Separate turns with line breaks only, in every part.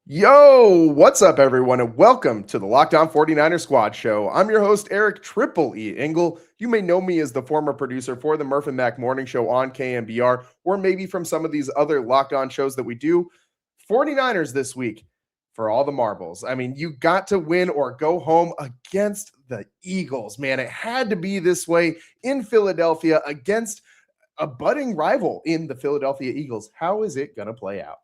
Yo, what's up, everyone, and welcome to the Locked On 49er Squad Show. I'm your host, Eric Triple E. Engel. You may know me as the former producer for the Murph and Mac Morning Show on KMBR, or maybe from some of these other Locked On shows that we do. 49ers this week for all the marbles. I mean, you got to win or go home against the Eagles, man. It had to be this way in Philadelphia against a budding rival in the Philadelphia Eagles. How is it going to play out?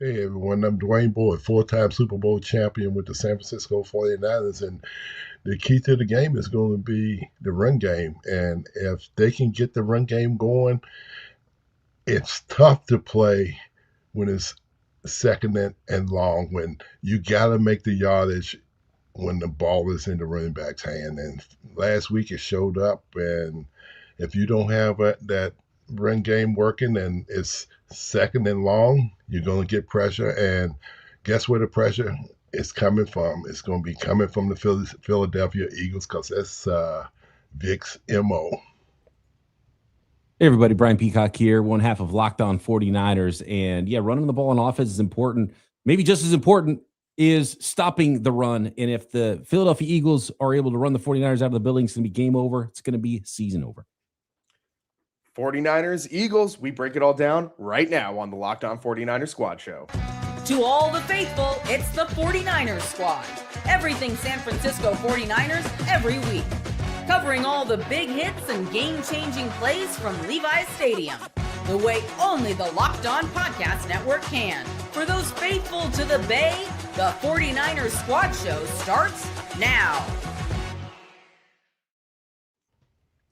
Hey everyone, I'm Dwayne Boyd, four-time Super Bowl champion with the San Francisco 49ers, and the key to the game is going to be the run game. And if they can get the run game going, it's tough to play when it's second and long, when you got to make the yardage when the ball is in the running back's hand. And last week it showed up, and if you don't have that run game working and it's second and long, you're going to get pressure. And guess where the pressure is coming from? It's going to be coming from the Philadelphia Eagles, because that's Vic's MO.
Hey everybody, Brian Peacock here, one half of Locked On 49ers. And yeah, running the ball on offense is important. Maybe just as important is stopping the run. And if the Philadelphia Eagles are able to run the 49ers out of the building, it's going to be game over. It's going to be season over.
49ers, Eagles, we break it all down right now on the Locked On 49ers Squad Show.
To all the faithful, it's the 49ers Squad. Everything San Francisco 49ers every week. Covering all the big hits and game-changing plays from Levi's Stadium. The way only the Locked On Podcast Network can. For those faithful to the Bay, the 49ers Squad Show starts now.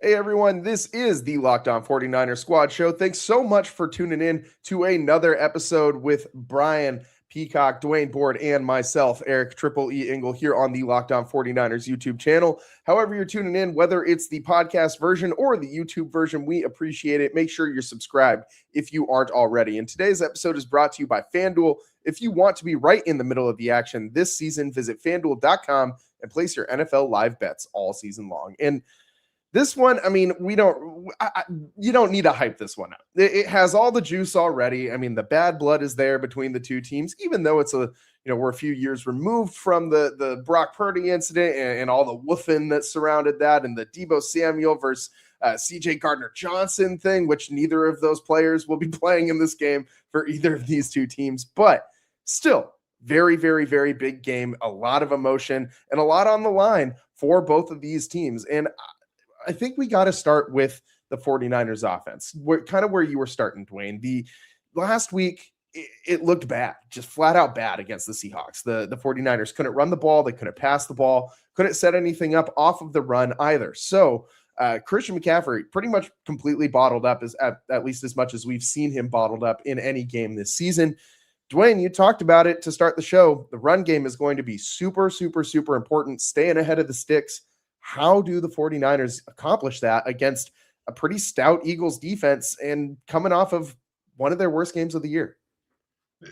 Hey everyone, this is the Locked On 49ers Squad Show. Thanks so much for tuning in to another episode with Brian Peacock, Dwayne Board, and myself, Eric Triple E. Engel, here on the Locked On 49ers YouTube channel. However you're tuning in, whether it's the podcast version or the YouTube version, we appreciate it. Make sure you're subscribed if you aren't already. And today's episode is brought to you by FanDuel. If you want to be right in the middle of the action this season, visit FanDuel.com and place your NFL live bets all season long. And this one, I mean, you don't need to hype this one up. It has all the juice already. I mean, the bad blood is there between the two teams, even though we're a few years removed from the Brock Purdy incident and all the woofing that surrounded that, and the Deebo Samuel versus CJ Gardner-Johnson thing, which neither of those players will be playing in this game for either of these two teams. But still, very, very, very big game, a lot of emotion and a lot on the line for both of these teams. And I think we got to start with the 49ers offense, where you were starting, Dwayne. The last week, it looked bad, just flat out bad against the Seahawks. The 49ers couldn't run the ball. They couldn't pass the ball, couldn't set anything up off of the run either. So Christian McCaffrey pretty much completely bottled up, at least as much as we've seen him bottled up in any game this season. Dwayne, you talked about it to start the show. The run game is going to be super, super, super important, staying ahead of the sticks. How do the 49ers accomplish that against a pretty stout Eagles defense and coming off of one of their worst games of the year?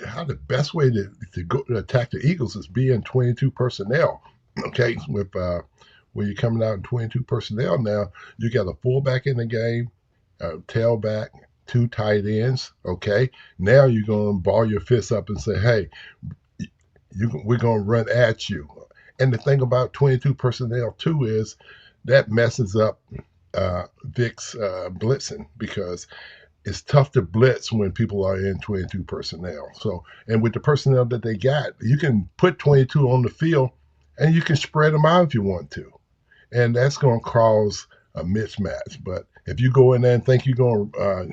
How the best way to go to attack the Eagles is being 22 personnel. Okay, with when you're coming out in 22 personnel now, you got a fullback in the game, tailback, two tight ends. Okay, now you're going to ball your fists up and say, "Hey, we're going to run at you." And the thing about 22 personnel, too, is that messes up Vic's blitzing, because it's tough to blitz when people are in 22 personnel. So, and with the personnel that they got, you can put 22 on the field and you can spread them out if you want to. And that's going to cause a mismatch. But if you go in there and think you're going to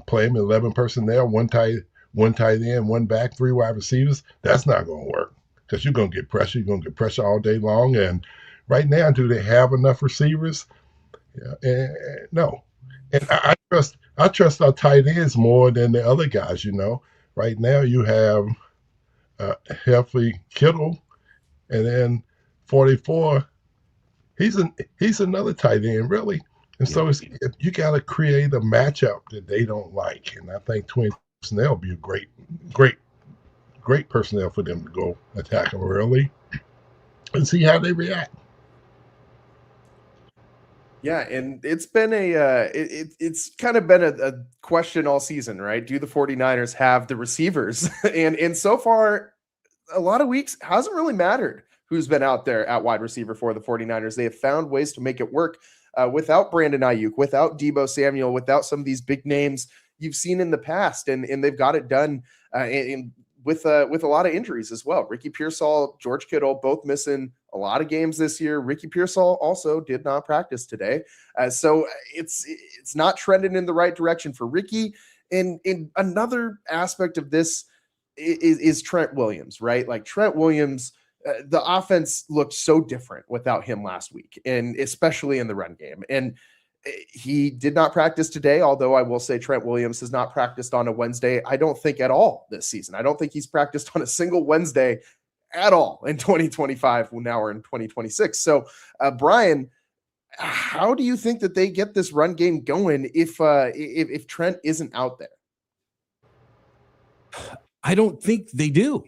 play them 11 personnel, one tight end, one back, three wide receivers, that's not going to work. Because you're going to get pressure. You're going to get pressure all day long. And right now, do they have enough receivers? Yeah, no. And I trust our tight ends more than the other guys, Right now, you have healthy Kittle, and then 44, he's another tight end, really. And so you got to create a matchup that they don't like. And I think 20 personnel will be a great personnel for them to go attack them early and see how they react.
Yeah, and it's been it's kind of been a question all season, right? Do the 49ers have the receivers? and so far, a lot of weeks hasn't really mattered who's been out there at wide receiver for the 49ers. They have found ways to make it work without Brandon Ayuk, without Deebo Samuel, without some of these big names you've seen in the past, and they've got it done with a lot of injuries as well. Ricky Pearsall, George Kittle, both missing a lot of games this year. Ricky Pearsall also did not practice today, so it's not trending in the right direction for Ricky. And another aspect of this is Trent Williams, right? Like Trent Williams, the offense looked so different without him last week, and especially in the run game. And he did not practice today, although I will say Trent Williams has not practiced on a Wednesday, I don't think at all this season. I don't think he's practiced on a single Wednesday at all in 2025. Now we're in 2026. So, Brian, how do you think that they get this run game going if Trent isn't out there?
I don't think they do,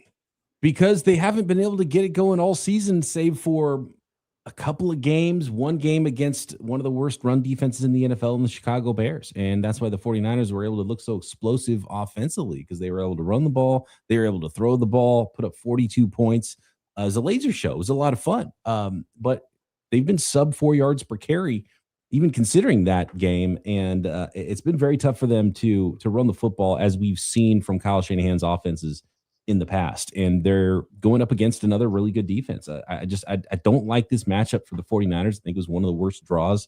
because they haven't been able to get it going all season, save for a couple of games, one game against one of the worst run defenses in the NFL in the Chicago Bears. And that's why the 49ers were able to look so explosive offensively, because they were able to run the ball. They were able to throw the ball, put up 42 points. It was a laser show. It was a lot of fun. But they've been sub 4 yards per carry, even considering that game. And it's been very tough for them to run the football, as we've seen from Kyle Shanahan's offenses in the past. And they're going up against another really good defense. I don't like this matchup for the 49ers. I think it was one of the worst draws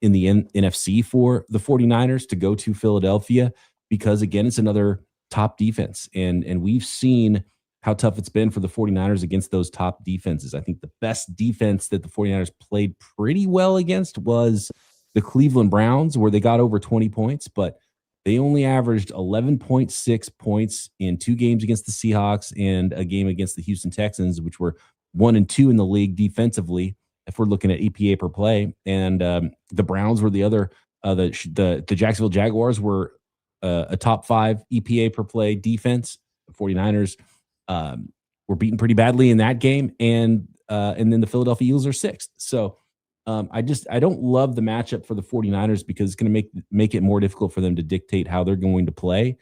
in the NFC for the 49ers to go to Philadelphia, because again, it's another top defense. And we've seen how tough it's been for the 49ers against those top defenses. I think the best defense that the 49ers played pretty well against was the Cleveland Browns, where they got over 20 points, but they only averaged 11.6 points in 2 games against the Seahawks and a game against the Houston Texans, which were 1 and 2 in the league defensively, if we're looking at EPA per play. And the Browns were the other. The Jacksonville Jaguars were a top 5 EPA per play defense. The 49ers were beaten pretty badly in that game, and then the Philadelphia Eagles are 6th. So I don't love the matchup for the 49ers, because it's going to make it more difficult for them to dictate how they're going to play.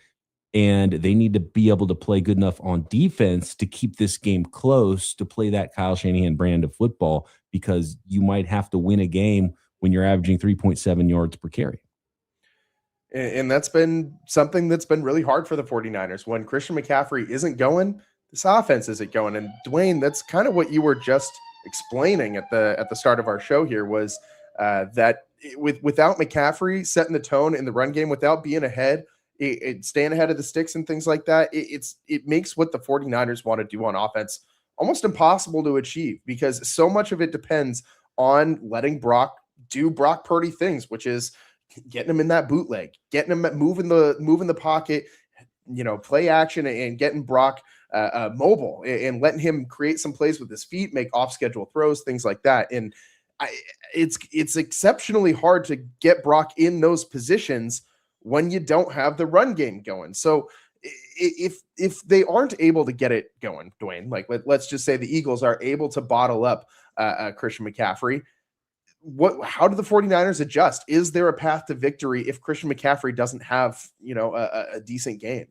And they need to be able to play good enough on defense to keep this game close, to play that Kyle Shanahan brand of football, because you might have to win a game when you're averaging 3.7 yards per carry.
And that's been something that's been really hard for the 49ers. When Christian McCaffrey isn't going, this offense isn't going. And Dwayne, that's kind of what you were just explaining at the start of our show here, was that without McCaffrey setting the tone in the run game, without being ahead, staying ahead of the sticks and things like that, it makes what the 49ers want to do on offense almost impossible to achieve, because so much of it depends on letting Brock do Brock Purdy things, which is getting him in that bootleg, getting him moving the pocket, play action, and getting Brock mobile, and letting him create some plays with his feet, make off-schedule throws, things like that. And it's exceptionally hard to get Brock in those positions when you don't have the run game going. So if they aren't able to get it going, Dwayne, like let's just say the Eagles are able to bottle up Christian McCaffrey, how do the 49ers adjust? Is there a path to victory if Christian McCaffrey doesn't have, a decent game?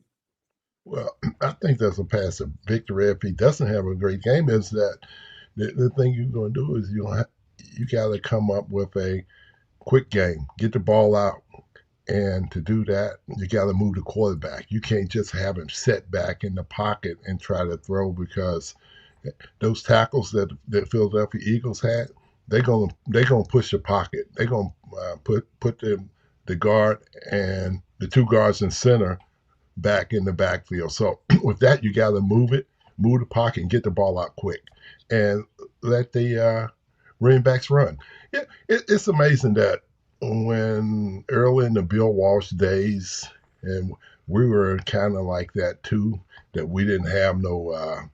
Well, I think there's a path to victory if he doesn't have a great game. Is that the thing you're going to do is you got to come up with a quick game, get the ball out. And to do that, you got to move the quarterback. You can't just have him sit back in the pocket and try to throw, because those tackles that the Philadelphia Eagles had, they're gonna push the pocket. They're gonna put the guard and the 2 guards in center back in the backfield. So with that, you got to move the pocket, and get the ball out quick, and let the running backs run. It's amazing that when early in the Bill Walsh days, and we were kind of like that too, that we didn't have no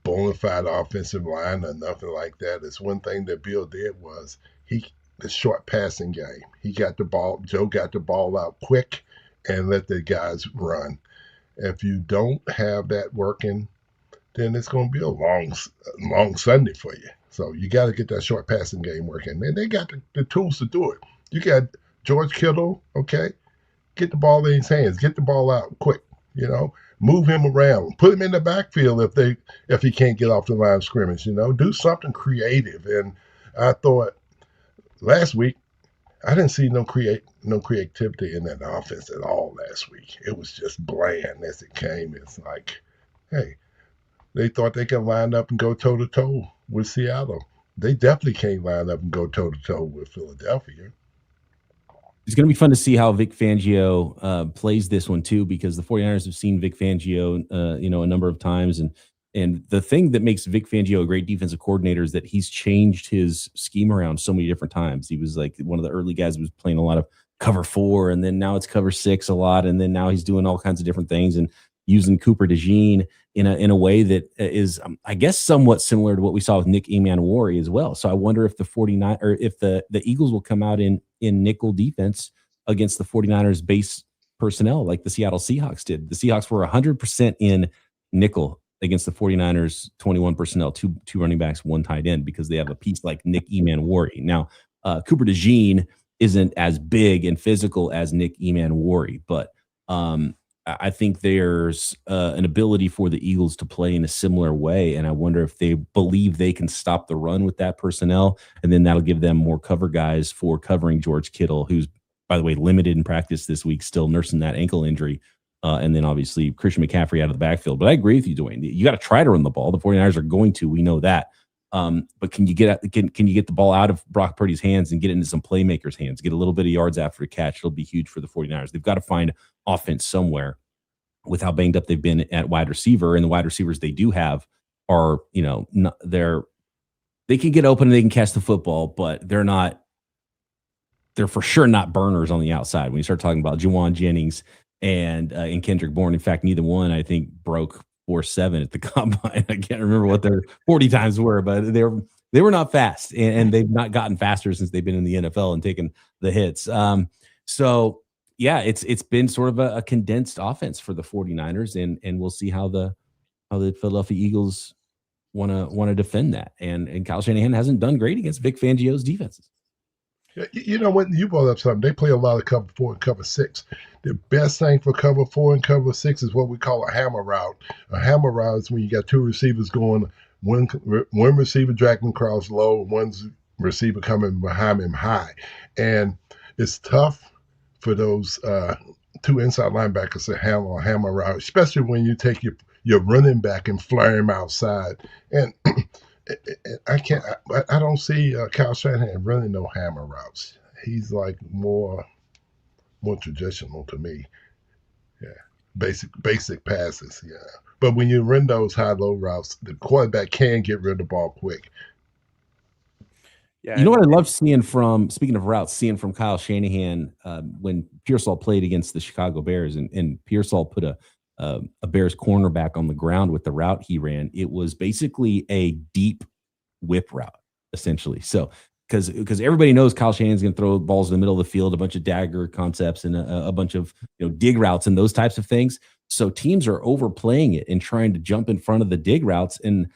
bona fide offensive line or nothing like that. It's one thing that Bill did was the short passing game. He got the ball, Joe got the ball out quick and let the guys run. If you don't have that working, then it's going to be a long Sunday for you. So you got to get that short passing game working. And they got the tools to do it. You got George Kittle, okay? Get the ball in his hands. Get the ball out quick, Move him around. Put him in the backfield if he can't get off the line of scrimmage. Do something creative. And I thought last week I didn't see no creativity in that offense at all last week. It was just bland as it came. It's like, hey, they thought they could line up and go toe to toe with Seattle. They definitely can't line up and go toe to toe with Philadelphia.
It's going to be fun to see how Vic Fangio plays this one too, because the 49ers have seen Vic Fangio, a number of times. And the thing that makes Vic Fangio a great defensive coordinator is that he's changed his scheme around so many different times. He was like one of the early guys who was playing a lot of cover 4, and then now it's cover 6 a lot. And then now he's doing all kinds of different things and using Cooper DeJean in a way that is, I guess, somewhat similar to what we saw with Nick Emmanwori as well. So I wonder if the 49 or if the Eagles will come out in nickel defense against the 49ers base personnel like the Seattle Seahawks did. The Seahawks were 100% in nickel against the 49ers 21 personnel, two running backs, one tight end, because they have a piece like Nick Emmanwori. Now, Cooper DeJean isn't as big and physical as Nick Emmanwori, but I think there's an ability for the Eagles to play in a similar way, and I wonder if they believe they can stop the run with that personnel, and then that'll give them more cover guys for covering George Kittle, who's, by the way, limited in practice this week, still nursing that ankle injury, and then obviously Christian McCaffrey out of the backfield. But I agree with you, Dwayne. You got to try to run the ball. The 49ers are going to. We know that. But can you get the ball out of Brock Purdy's hands and get it into some playmakers' hands? Get a little bit of yards after the catch. It'll be huge for the 49ers. They've got to find offense somewhere with how banged up they've been at wide receiver, and the wide receivers they do have are, they can get open and they can catch the football, but they're for sure not burners on the outside. When you start talking about Juwan Jennings and Kendrick Bourne, in fact, neither one I think broke 4.7 at the combine. I can't remember what their 40 times were, but they were not fast, and they've not gotten faster since they've been in the NFL and taken the hits. So yeah, it's been sort of a condensed offense for the 49ers, and we'll see how the Philadelphia Eagles want to defend that. And Kyle Shanahan hasn't done great against Vic Fangio's defenses.
When you brought up something, they play a lot of cover 4 and cover 6. The best thing for cover 4 and cover 6 is what we call a hammer route. A hammer route is when you got two receivers going, one receiver dragging across low, one receiver coming behind him high. And it's tough for those two inside linebackers to handle a hammer route, especially when you take your running back and flare him outside. And I don't see Kyle Shanahan running no hammer routes. He's like more traditional to me. Yeah, basic passes. Yeah, but when you run those high-low routes, the quarterback can get rid of the ball quick.
Yeah, you know what I love seeing from Kyle Shanahan when Pearsall played against the Chicago Bears, and Pearsall put a Bears cornerback on the ground with the route he ran. It was basically a deep whip route, essentially. So because everybody knows Kyle Shanahan's going to throw balls in the middle of the field, a bunch of dagger concepts and a bunch of dig routes and those types of things. So teams are overplaying it and trying to jump in front of the dig routes. And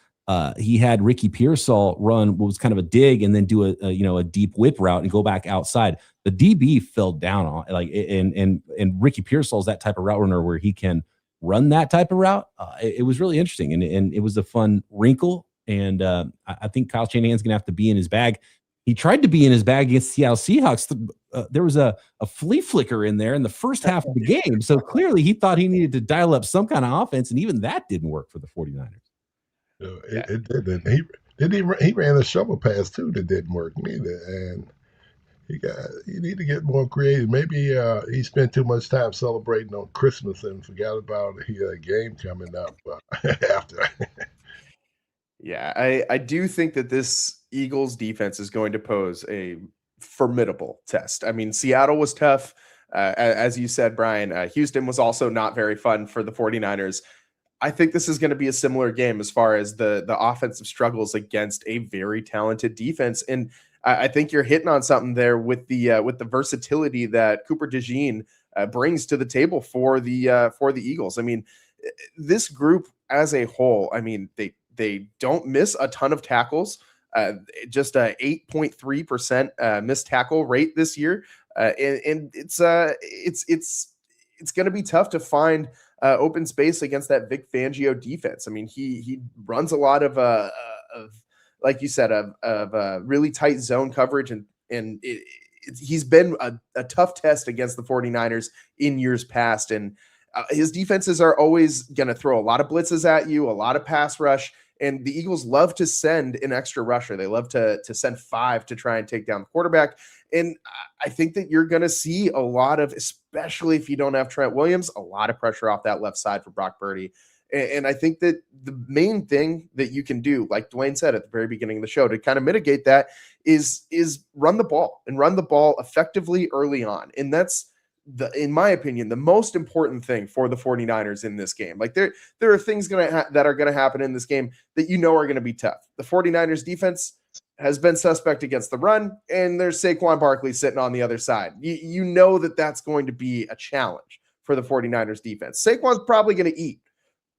he had Ricky Pearsall run what was kind of a dig and then do a deep whip route and go back outside. The DB fell down on and Ricky Pearsall is that type of route runner where he can run that type of route. It was really interesting and it was a fun wrinkle. And I think Kyle Shanahan's going to have to be in his bag. He tried to be in his bag against Seattle Seahawks. There was a flea flicker in there in the first half of the game. So clearly he thought he needed to dial up some kind of offense, and even that didn't work for the 49ers.
It didn't. He ran a shovel pass too that didn't work neither, and you need to get more creative. Maybe he spent too much time celebrating on Christmas and forgot about he had a game coming up after.
Yeah, I do think that this Eagles defense is going to pose a formidable test. I mean, Seattle was tough. As you said, Brian, Houston was also not very fun for the 49ers. I think this is going to be a similar game as far as the offensive struggles against a very talented defense. And I think you're hitting on something there with the versatility that Cooper DeJean brings to the table for the Eagles. I mean, this group as a whole, I mean, they don't miss a ton of tackles. Just a 8.3% missed tackle rate this year, and it's it's going to be tough to find open space against that Vic Fangio defense. I mean, he runs a lot of like you said, of really tight zone coverage, and he's been a tough test against the 49ers in years past. And his defenses are always going to throw a lot of blitzes at you, a lot of pass rush. And the Eagles love to send an extra rusher. They love to send 5 to try and take down the quarterback. And I think that you're going to see a lot of, especially if you don't have Trent Williams, a lot of pressure off that left side for Brock Purdy. And I think that the main thing that you can do, like Dwayne said at the very beginning of the show, to kind of mitigate that is run the ball effectively early on. And that's, in my opinion, the most important thing for the 49ers in this game. Like there are things that are going to happen in this game that are going to be tough. The 49ers defense has been suspect against the run, and there's Saquon Barkley sitting on the other side. You know that that's going to be a challenge for the 49ers defense. Saquon's probably going to eat,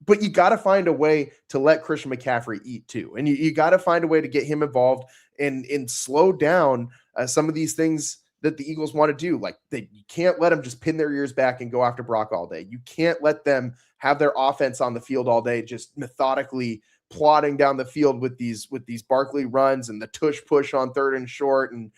but you got to find a way to let Christian McCaffrey eat too. And you got to find a way to get him involved and slow down some of these things that the Eagles want to do. Like you can't let them just pin their ears back and go after Brock all day. You can't let them have their offense on the field all day, just methodically plodding down the field with these Barkley runs and the tush push on 3rd and short and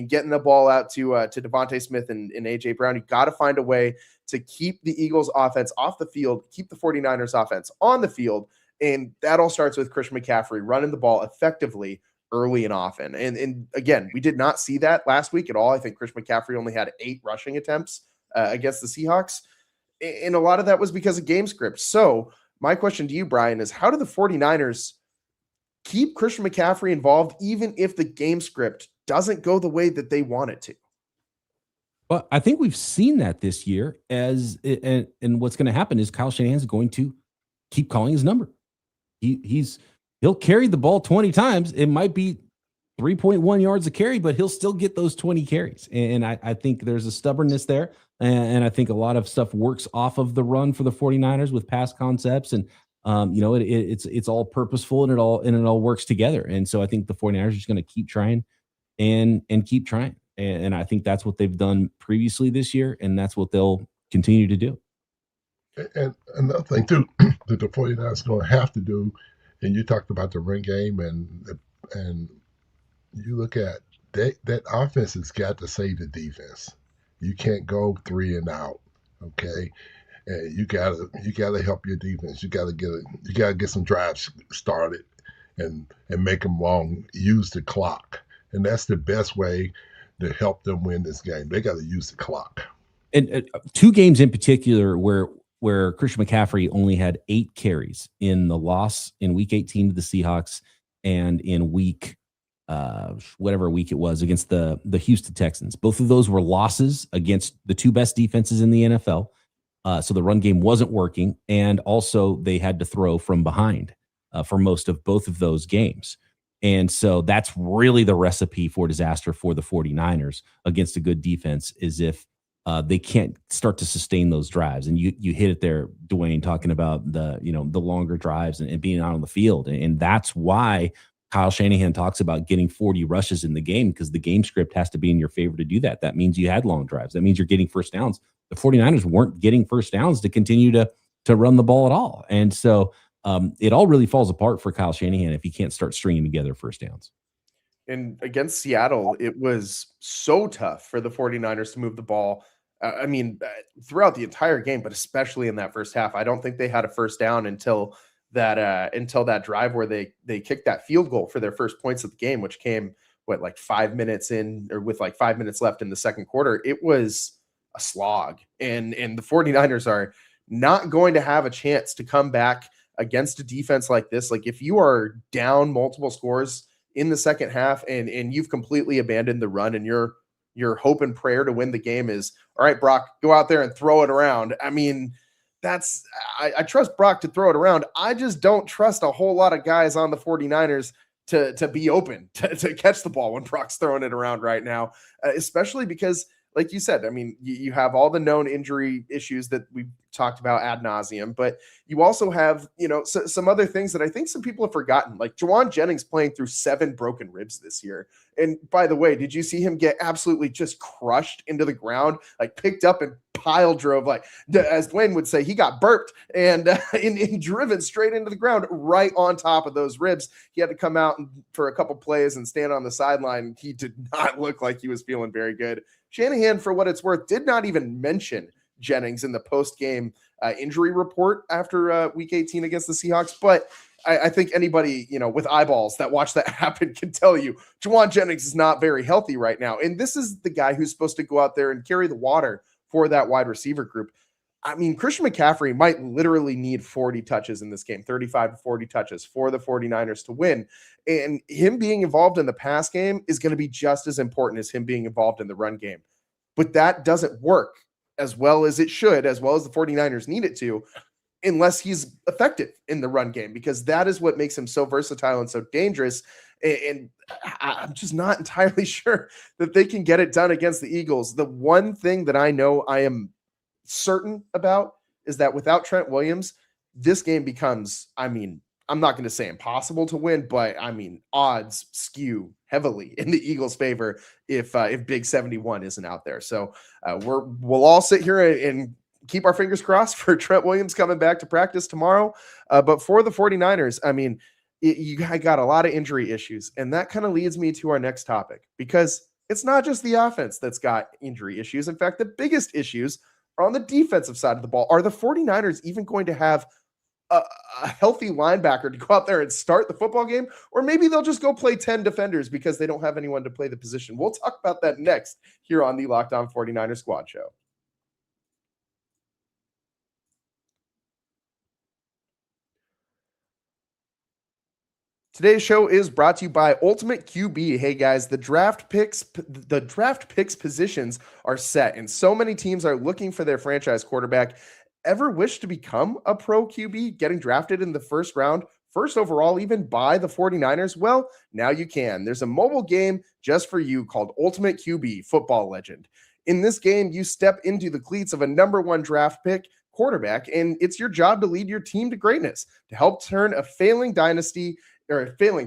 getting the ball out to Devontae Smith and AJ Brown. You got to find a way to keep the Eagles offense off the field, keep the 49ers offense on the field. And that all starts with Christian McCaffrey running the ball effectively early and often. And again, we did not see that last week at all. I think Christian McCaffrey only had 8 rushing attempts against the Seahawks. And a lot of that was because of game script. So my question to you, Brian, is how do the 49ers keep Christian McCaffrey involved even if the game script doesn't go the way that they want it to?
Well, I think we've seen that this year and what's going to happen is Kyle Shanahan's going to keep calling his number. He'll carry the ball 20 times. It might be 3.1 yards a carry, but he'll still get those 20 carries. And I think there's a stubbornness there. And I think a lot of stuff works off of the run for the 49ers with pass concepts. And, it's all purposeful and it all works together. And so I think the 49ers are just going to keep trying and keep trying. And I think that's what they've done previously this year. And that's what they'll continue to do.
And another thing, too, that the 49ers are going to have to do, and you talked about the run game, and you look at that offense has got to save the defense. You can't go 3 and out, okay? And you gotta help your defense. You gotta get some drives started and make them long. Use the clock, and that's the best way to help them win this game. They got to use the clock.
And 2 games in particular where Christian McCaffrey only had 8 carries in the loss in week 18 to the Seahawks and in week whatever week it was against the Houston Texans. Both of those were losses against the 2 best defenses in the NFL. So the run game wasn't working. And also they had to throw from behind for most of both of those games. And so that's really the recipe for disaster for the 49ers against a good defense is if they can't start to sustain those drives. And you hit it there, Dwayne, talking about the longer drives and being out on the field. And that's why Kyle Shanahan talks about getting 40 rushes in the game, because the game script has to be in your favor to do that. That means you had long drives. That means you're getting first downs. The 49ers weren't getting first downs to continue to run the ball at all. And so it all really falls apart for Kyle Shanahan if he can't start stringing together first downs.
And against Seattle, it was so tough for the 49ers to move the ball. Throughout the entire game, but especially in that first half. I don't think they had a first down until that drive where they kicked that field goal for their first points of the game, which came like 5 minutes in, or with like 5 minutes left in the second quarter. It was a slog, and the 49ers are not going to have a chance to come back against a defense like this. Like if you are down multiple scores in the second half and you've completely abandoned the run, and your hope and prayer to win the game is, all right, Brock, go out there and throw it around. I mean, I trust Brock to throw it around. I just don't trust a whole lot of guys on the 49ers to be open to catch the ball when Brock's throwing it around right now, especially because, like you said, I mean, you have all the known injury issues that we've talked about ad nauseum, but you also have, some other things that I think some people have forgotten, like Juwan Jennings playing through 7 broken ribs this year. And by the way, did you see him get absolutely just crushed into the ground, like picked up and pile drove, like as Dwayne would say, he got burped and driven straight into the ground right on top of those ribs. He had to come out for a couple plays and stand on the sideline. He did not look like he was feeling very good. Shanahan, for what it's worth, did not even mention Jennings in the post-game injury report after Week 18 against the Seahawks. But I think anybody, with eyeballs that watch that happen can tell you Juwan Jennings is not very healthy right now. And this is the guy who's supposed to go out there and carry the water for that wide receiver group. I mean, Christian McCaffrey might literally need 40 touches in this game, 35 to 40 touches for the 49ers to win. And him being involved in the pass game is going to be just as important as him being involved in the run game. But that doesn't work as well as it should, as well as the 49ers need it to, unless he's effective in the run game, because that is what makes him so versatile and so dangerous. And I'm just not entirely sure that they can get it done against the Eagles. The one thing that I know I am certain about is that without Trent Williams, this game becomes, I'm not going to say impossible to win, but odds skew heavily in the Eagles' favor if Big 71 isn't out there. So we'll all sit here and keep our fingers crossed for Trent Williams coming back to practice tomorrow. But for the 49ers, you got a lot of injury issues, and that kind of leads me to our next topic, because it's not just the offense that's got injury issues. In fact, the biggest issues are on the defensive side of the ball. Are the 49ers even going to have a healthy linebacker to go out there and start the football game? Or maybe they'll just go play 10 defenders because they don't have anyone to play the position. We'll talk about that next here on the Locked On 49ers Squad Show. Today's show is brought to you by Ultimate QB. Hey guys, the draft picks positions are set, and so many teams are looking for their franchise quarterback. Ever wish to become a pro QB, getting drafted in the first round, first overall, even by the 49ers? Well, now you can. There's a mobile game just for you called Ultimate QB Football Legend. In this game, you step into the cleats of a number 1 draft pick quarterback, and it's your job to lead your team to greatness, to help turn a failing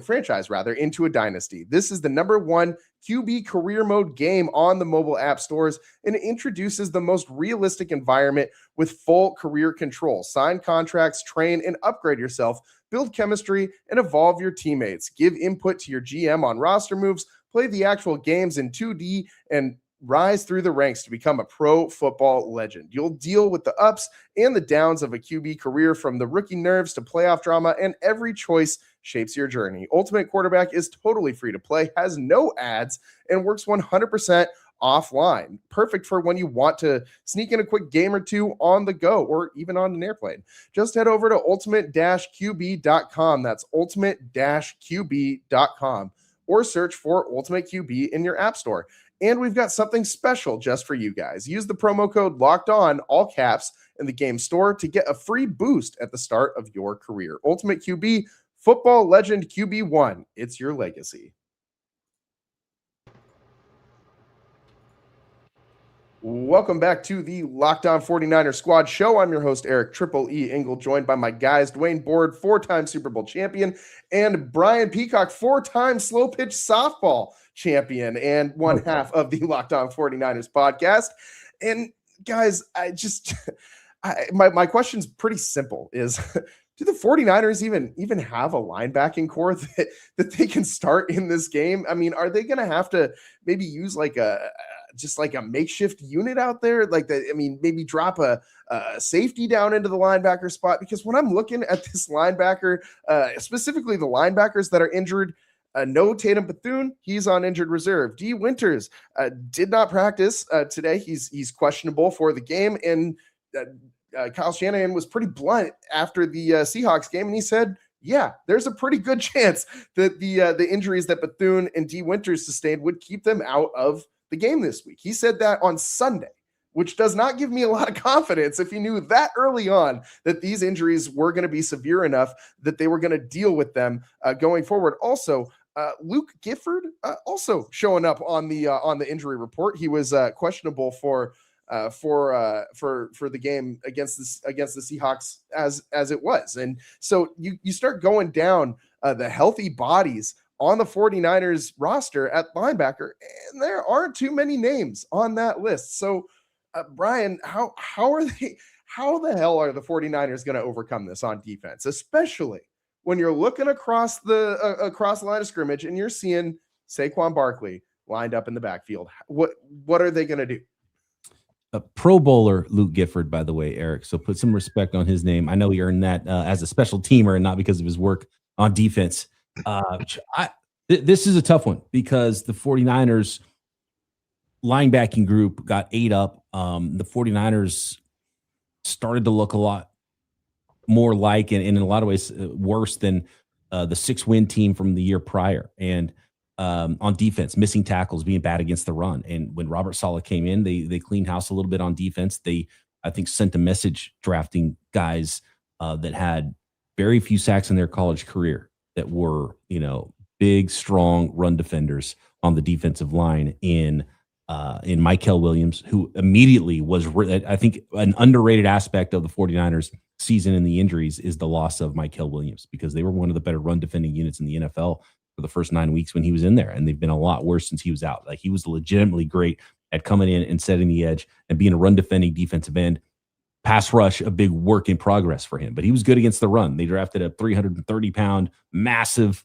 franchise into a dynasty. This is the number 1 QB career mode game on the mobile app stores, and it introduces the most realistic environment with full career control. Sign contracts, train and upgrade yourself, build chemistry, and evolve your teammates. Give input to your GM on roster moves, play the actual games in 2D, and rise through the ranks to become a pro football legend. You'll deal with the ups and the downs of a QB career, from the rookie nerves to playoff drama, and every choice shapes your journey. Ultimate Quarterback is totally free to play, has no ads, and works 100% offline. Perfect for when you want to sneak in a quick game or two on the go, or even on an airplane. Just head over to ultimate-qb.com. That's ultimate-qb.com, or search for Ultimate QB in your app store. And we've got something special just for you guys. Use the promo code LOCKEDON, all caps, in the game store to get a free boost at the start of your career. Ultimate QB, Football Legend QB1. It's your legacy. Welcome back to the Locked On 49ers Squad Show. I'm your host, Eric Triple E Engel, joined by my guys, Dwayne Board, 4-time Super Bowl champion, and Brian Peacock, 4-time slow pitch softball champion, and one half of the Locked On 49ers podcast. And guys, my question's pretty simple: is do the 49ers even have a linebacking core that they can start in this game? Are they going to have to maybe use like a makeshift unit out there? Maybe drop a safety down into the linebacker spot? Because when I'm looking at this linebacker, specifically the linebackers that are injured, no Tatum Bethune, he's on injured reserve. D. Winters did not practice today. He's questionable for the game. And Kyle Shanahan was pretty blunt after the Seahawks game, and he said, yeah, there's a pretty good chance that the injuries that Bethune and D. Winters sustained would keep them out of the game this week. He said that on Sunday, which does not give me a lot of confidence if he knew that early on that these injuries were going to be severe enough that they were going to deal with them going forward. Also, Luke Gifford also showing up on the injury report. He was questionable for for the game against the Seahawks as it was. And so you start going down the healthy bodies on the 49ers roster at linebacker, and there aren't too many names on that list. So Brian, how the hell are the 49ers going to overcome this on defense, especially when you're looking across the line of scrimmage and you're seeing Saquon Barkley lined up in the backfield? What are they going to do?
A Pro Bowler Luke Gifford, by the way, Eric. So put some respect on his name. I know he earned that as a special teamer and not because of his work on defense. This is a tough one because the 49ers linebacking group got ate up. The 49ers started to look a lot more like, and in a lot of ways worse than the 6-win team from the year prior. And on defense, missing tackles, being bad against the run. And when Robert Saleh came in, they cleaned house a little bit on defense. They, I think, sent a message drafting guys that had very few sacks in their college career that were, big, strong run defenders on the defensive line in Mykel Williams, who immediately was, I think, an underrated aspect of the 49ers season and the injuries is the loss of Mykel Williams, because they were one of the better run defending units in the NFL for the first 9 weeks when he was in there. And they've been a lot worse since he was out. Like, he was legitimately great at coming in and setting the edge and being a run defending defensive end. Pass rush, a big work in progress for him, but he was good against the run. They drafted a 330-pound, massive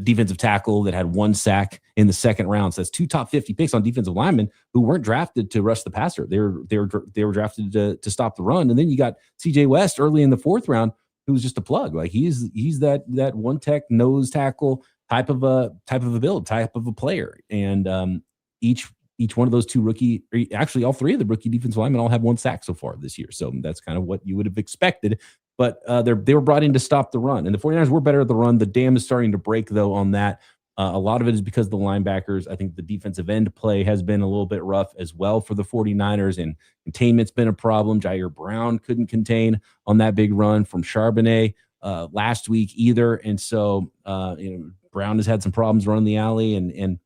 defensive tackle that had 1 sack in the second round. So that's 2 top 50 picks on defensive linemen who weren't drafted to rush the passer. They were drafted to stop the run. And then you got CJ West early in the 4th round, who was just a plug. Like, he's that one tech nose tackle type of a build, type of a player. And each one of those actually all 3 of the rookie defensive linemen all have 1 sack so far this year. So that's kind of what you would have expected. But they were brought in to stop the run. And the 49ers were better at the run. The dam is starting to break, though, on that. A lot of it is because of the linebackers. I think the defensive end play has been a little bit rough as well for the 49ers, and containment's been a problem. Jair Brown couldn't contain on that big run from Charbonnet last week either. And so Brown has had some problems running the alley and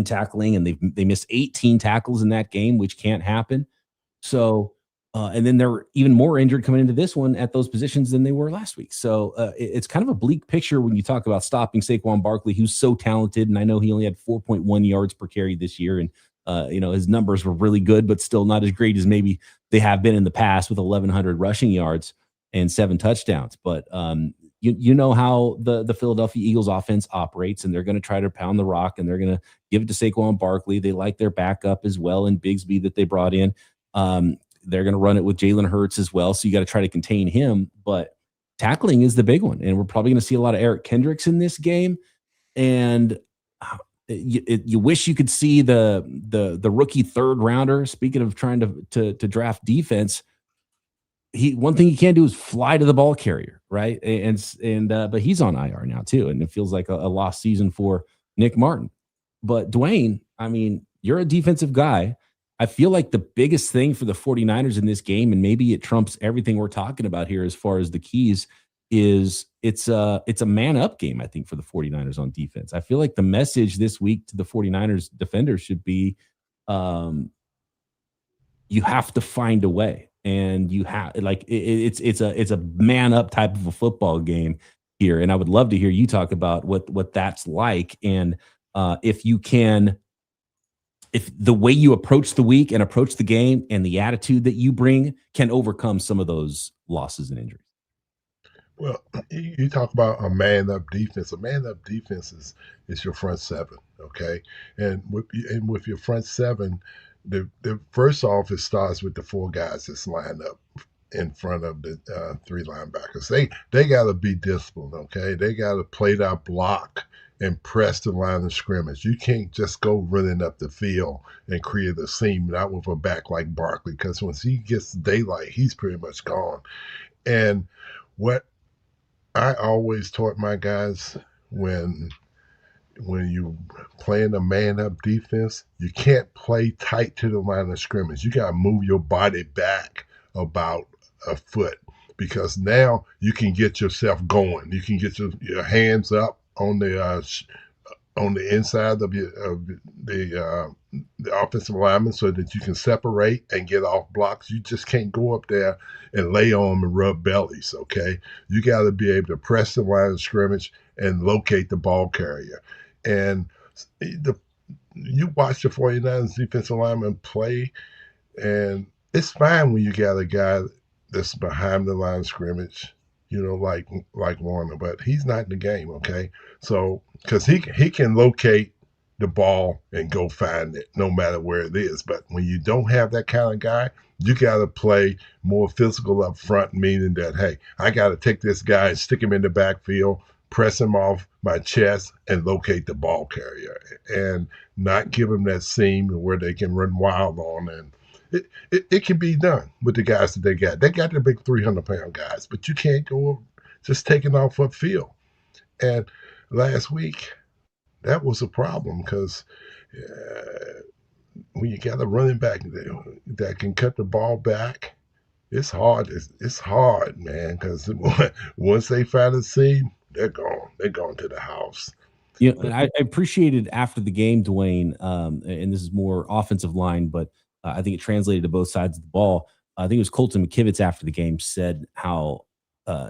tackling, and they missed 18 tackles in that game, which can't happen. So and then they're even more injured coming into this one at those positions than they were last week. So it's kind of a bleak picture when you talk about stopping Saquon Barkley, who's so talented. And I know he only had 4.1 yards per carry this year. And, his numbers were really good, but still not as great as maybe they have been in the past, with 1,100 rushing yards and 7 touchdowns. But you know how the Philadelphia Eagles offense operates, and they're going to try to pound the rock, and they're going to give it to Saquon Barkley. They like their backup as well, and Bigsby that they brought in. They're going to run it with Jalen Hurts as well. So you got to try to contain him, but tackling is the big one. And we're probably going to see a lot of Eric Kendricks in this game. And you wish you could see the rookie 3rd rounder. Speaking of trying to draft defense, one thing he can't do is fly to the ball carrier. Right. But he's on IR now too. And it feels like a lost season for Nick Martin. But Dwayne, I mean, you're a defensive guy. I feel like the biggest thing for the 49ers in this game, and maybe it trumps everything we're talking about here as far as the keys, is it's a man-up game, I think, for the 49ers on defense. I feel like the message this week to the 49ers defenders should be you have to find a way. And you have, like, it's a man-up type of a football game here. And I would love to hear you talk about what that's like, and if the way you approach the week and approach the game and the attitude that you bring can overcome some of those losses and injuries.
Well, you talk about a man-up defense. A man-up defense is your front 7, okay? And with your front 7, the first off, it starts with the 4 guys that's lined up in front of the 3 linebackers. They got to be disciplined, okay? They got to play that block and press the line of scrimmage. You can't just go running up the field and create a seam, not with a back like Barkley, because once he gets daylight, he's pretty much gone. And what I always taught my guys, when you playing a man-up defense, you can't play tight to the line of scrimmage. You got to move your body back about a foot, because now you can get yourself going. You can get your hands up on the on the inside of the offensive lineman so that you can separate and get off blocks. You just can't go up there and lay on them and rub bellies, okay? You got to be able to press the line of scrimmage and locate the ball carrier. And you watch the 49ers defensive lineman play, and it's fine when you got a guy that's behind the line of scrimmage, like Warner, but he's not in the game, okay? So, because he can locate the ball and go find it no matter where it is. But when you don't have that kind of guy, you got to play more physical up front, meaning that, hey, I got to take this guy and stick him in the backfield, press him off my chest, and locate the ball carrier, and not give him that seam where they can run wild on. And it can be done with the guys that they got. They got the big 300-pound guys, but you can't go just taking off upfield. And last week, that was a problem because when you got a running back that can cut the ball back, it's hard. It's hard, man, because once they find a seam, they're gone. They're going to the house.
Yeah, and I appreciated after the game, Dwayne, and this is more offensive line, but I think it translated to both sides of the ball. I think it was Colton McKivitz after the game said how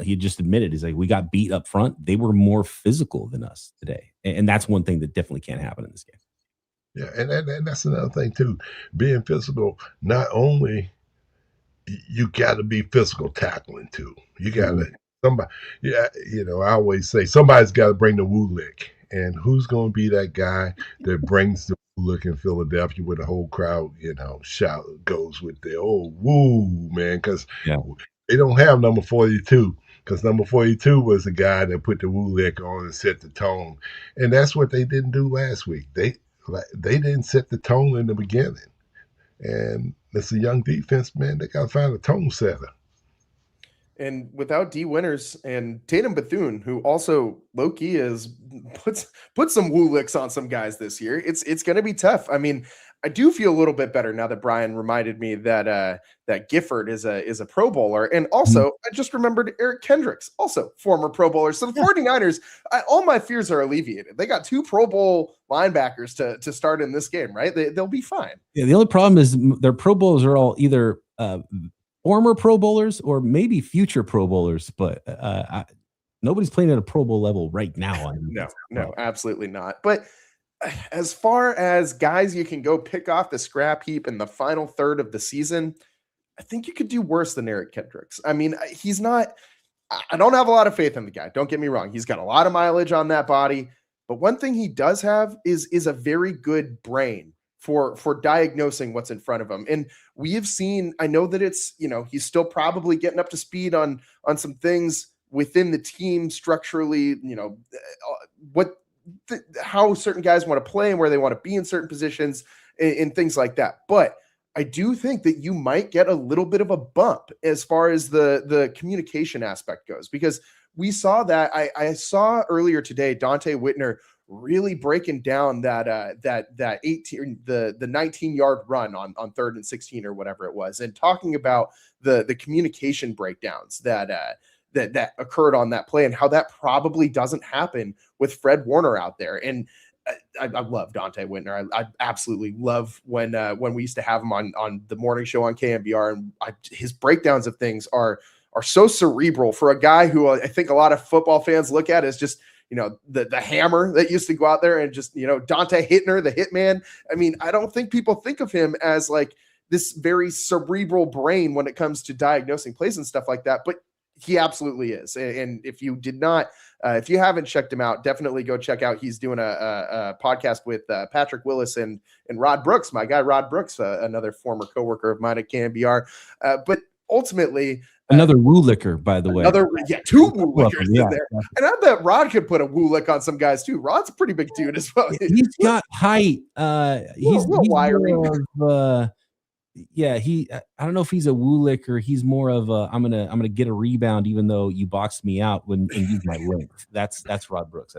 he had just admitted, he's like, we got beat up front. They were more physical than us today. And that's one thing that definitely can't happen in this game.
Yeah, and that's another thing, too. Being physical, not only you got to be physical tackling, too. You got to, somebody, I always say somebody's got to bring the woo lick. And who's going to be that guy that brings the look in Philadelphia where the whole crowd, shout goes with the woo, man, because they don't have number 42, because number 42 was the guy that put the woo lick on and set the tone. And that's what they didn't do last week. They didn't set the tone in the beginning. And it's a young defense, man. They got to find a tone setter.
And without D Winters and Tatum Bethune, who also low-key is put some woo licks on some guys this year, it's going to be tough. I mean, I do feel a little bit better now that Brian reminded me that that Gifford is a Pro Bowler. And also, I just remembered Eric Kendricks, also former Pro Bowler. So the 49ers, all my fears are alleviated. They got 2 Pro Bowl linebackers to start in this game, right? They'll be fine.
Yeah, the only problem is their Pro Bowlers are all either former Pro Bowlers or maybe future Pro Bowlers, but nobody's playing at a Pro Bowl level right now.
No, absolutely not. But as far as guys you can go pick off the scrap heap in the final third of the season, I think you could do worse than Eric Kendricks. I mean, I don't have a lot of faith in the guy. Don't get me wrong. He's got a lot of mileage on that body, but one thing he does have is a very good brain for diagnosing what's in front of him. And we have seen, I know that it's, he's still probably getting up to speed on some things within the team structurally, how certain guys want to play and where they want to be in certain positions and things like that. But I do think that you might get a little bit of a bump as far as the communication aspect goes, because we saw that. I saw earlier today, Dante Whitner really breaking down that 19-yard run on 3rd and 16 or whatever it was, and talking about the communication breakdowns that occurred on that play and how that probably doesn't happen with Fred Warner out there. And I love Dante Whitner. I absolutely love when we used to have him on the morning show on KMBR, and his breakdowns of things are so cerebral for a guy who I think a lot of football fans look at as just, the hammer that used to go out there and just, Dante Hittner, the hitman. I mean, I don't think people think of him as like this very cerebral brain when it comes to diagnosing plays and stuff like that, but he absolutely is. And if you did not, if you haven't checked him out, definitely go check out. He's doing a podcast with Patrick Willis and Rod Brooks, my guy, Rod Brooks, another former coworker of mine at KMBR. But ultimately,
another woo licker, by the way.
2 woo lickers in there. And I bet Rod could put a woo lick on some guys too. Rod's a pretty big dude as well.
He's got height. He's wiry. I don't know if he's a woo licker. He's more of a I'm gonna get a rebound even though you boxed me out and use my length. That's Rod Brooks.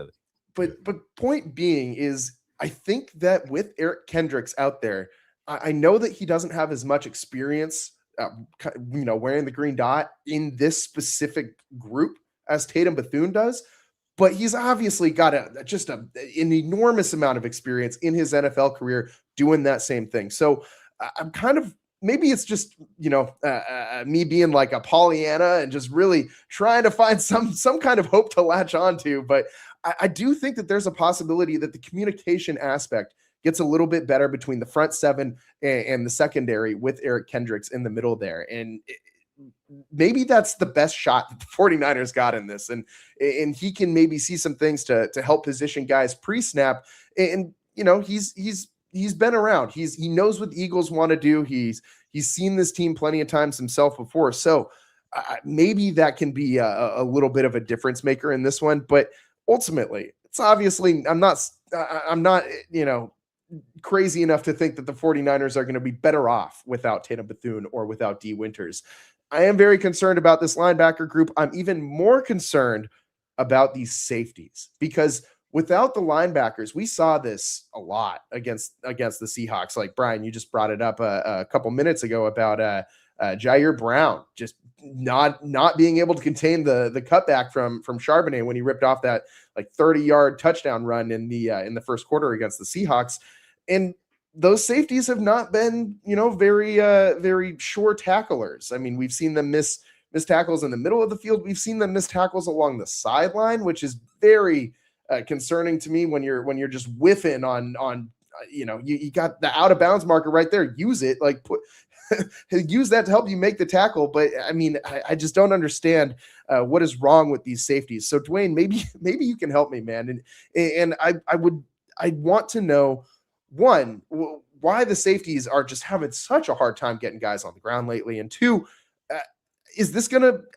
But point being is, I think that with Eric Kendricks out there, I know that he doesn't have as much experience wearing the green dot in this specific group as Tatum Bethune does, but he's obviously got an enormous amount of experience in his NFL career doing that same thing. So I'm kind of, maybe it's just, me being like a Pollyanna and just really trying to find some kind of hope to latch onto. But I do think that there's a possibility that the communication aspect gets a little bit better between the front seven and the secondary with Eric Kendricks in the middle there. And maybe that's the best shot that the 49ers got in this. And he can maybe see some things to help position guys pre-snap. And, he's been around. He knows what the Eagles want to do. He's seen this team plenty of times himself before. So maybe that can be a little bit of a difference maker in this one. But ultimately, it's obviously, I'm not, crazy enough to think that the 49ers are going to be better off without Tatum Bethune or without D Winters. I am very concerned about this linebacker group. I'm even more concerned about these safeties, because without the linebackers, we saw this a lot against the Seahawks. Like, Brian, you just brought it up a couple minutes ago about Jair Brown just not being able to contain the cutback from Charbonnet when he ripped off that like 30-yard touchdown run in the first quarter against the Seahawks. And those safeties have not been, very sure tacklers. I mean, we've seen them miss tackles in the middle of the field. We've seen them miss tackles along the sideline, which is very concerning to me when you're just whiffing on you got the out of bounds marker right there. Use it, like use that to help you make the tackle. But I mean, I just don't understand what is wrong with these safeties. So Dwayne, maybe you can help me, man. And I want to know, one, why the safeties are just having such a hard time getting guys on the ground lately. And two, is this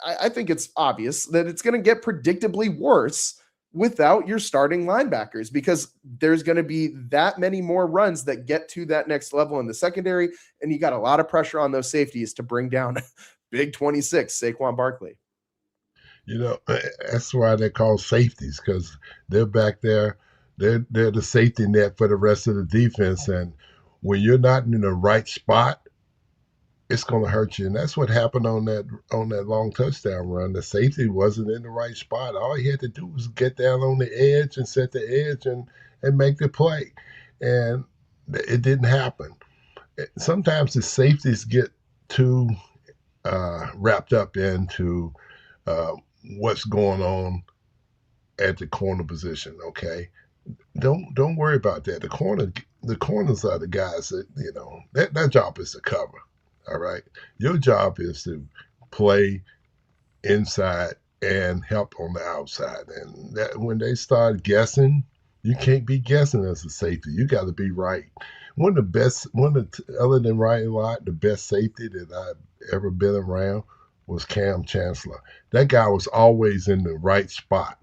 I think it's obvious that it's going to get predictably worse without your starting linebackers, because there's going to be that many more runs that get to that next level in the secondary. And you got a lot of pressure on those safeties to bring down big 26 Saquon Barkley.
That's why they're called safeties, because they're back there. They're the safety net for the rest of the defense. And when you're not in the right spot, it's going to hurt you. And that's what happened on that long touchdown run. The safety wasn't in the right spot. All he had to do was get down on the edge and set the edge and make the play. And it didn't happen. Sometimes the safeties get too wrapped up into what's going on at the corner position, okay? Don't worry about that. The corners are the guys that, that job is to cover. All right. Your job is to play inside and help on the outside. And that when they start guessing, you can't be guessing as a safety. You got to be right. Other than Ryan Lott, the best safety that I've ever been around was Cam Chancellor. That guy was always in the right spot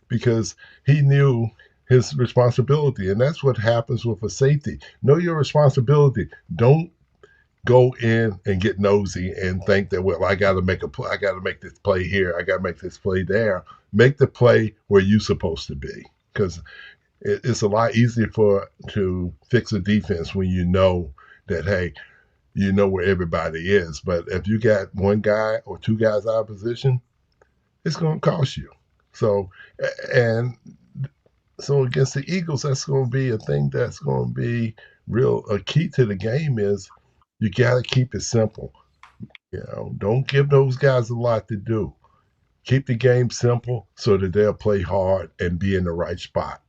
because he knew his responsibility. And that's what happens with a safety. Know your responsibility. Don't go in and get nosy and think that, well, I got to make a play. I got to make this play here. I got to make this play there. Make the play where you're supposed to be, because it's a lot easier to fix a defense when you know that, hey, you know where everybody is. But if you got one guy or two guys out of position, it's going to cost you. So against the Eagles, that's going to be a thing that's going to be a key to the game is you got to keep it simple. Don't give those guys a lot to do. Keep the game simple so that they'll play hard and be in the right spot.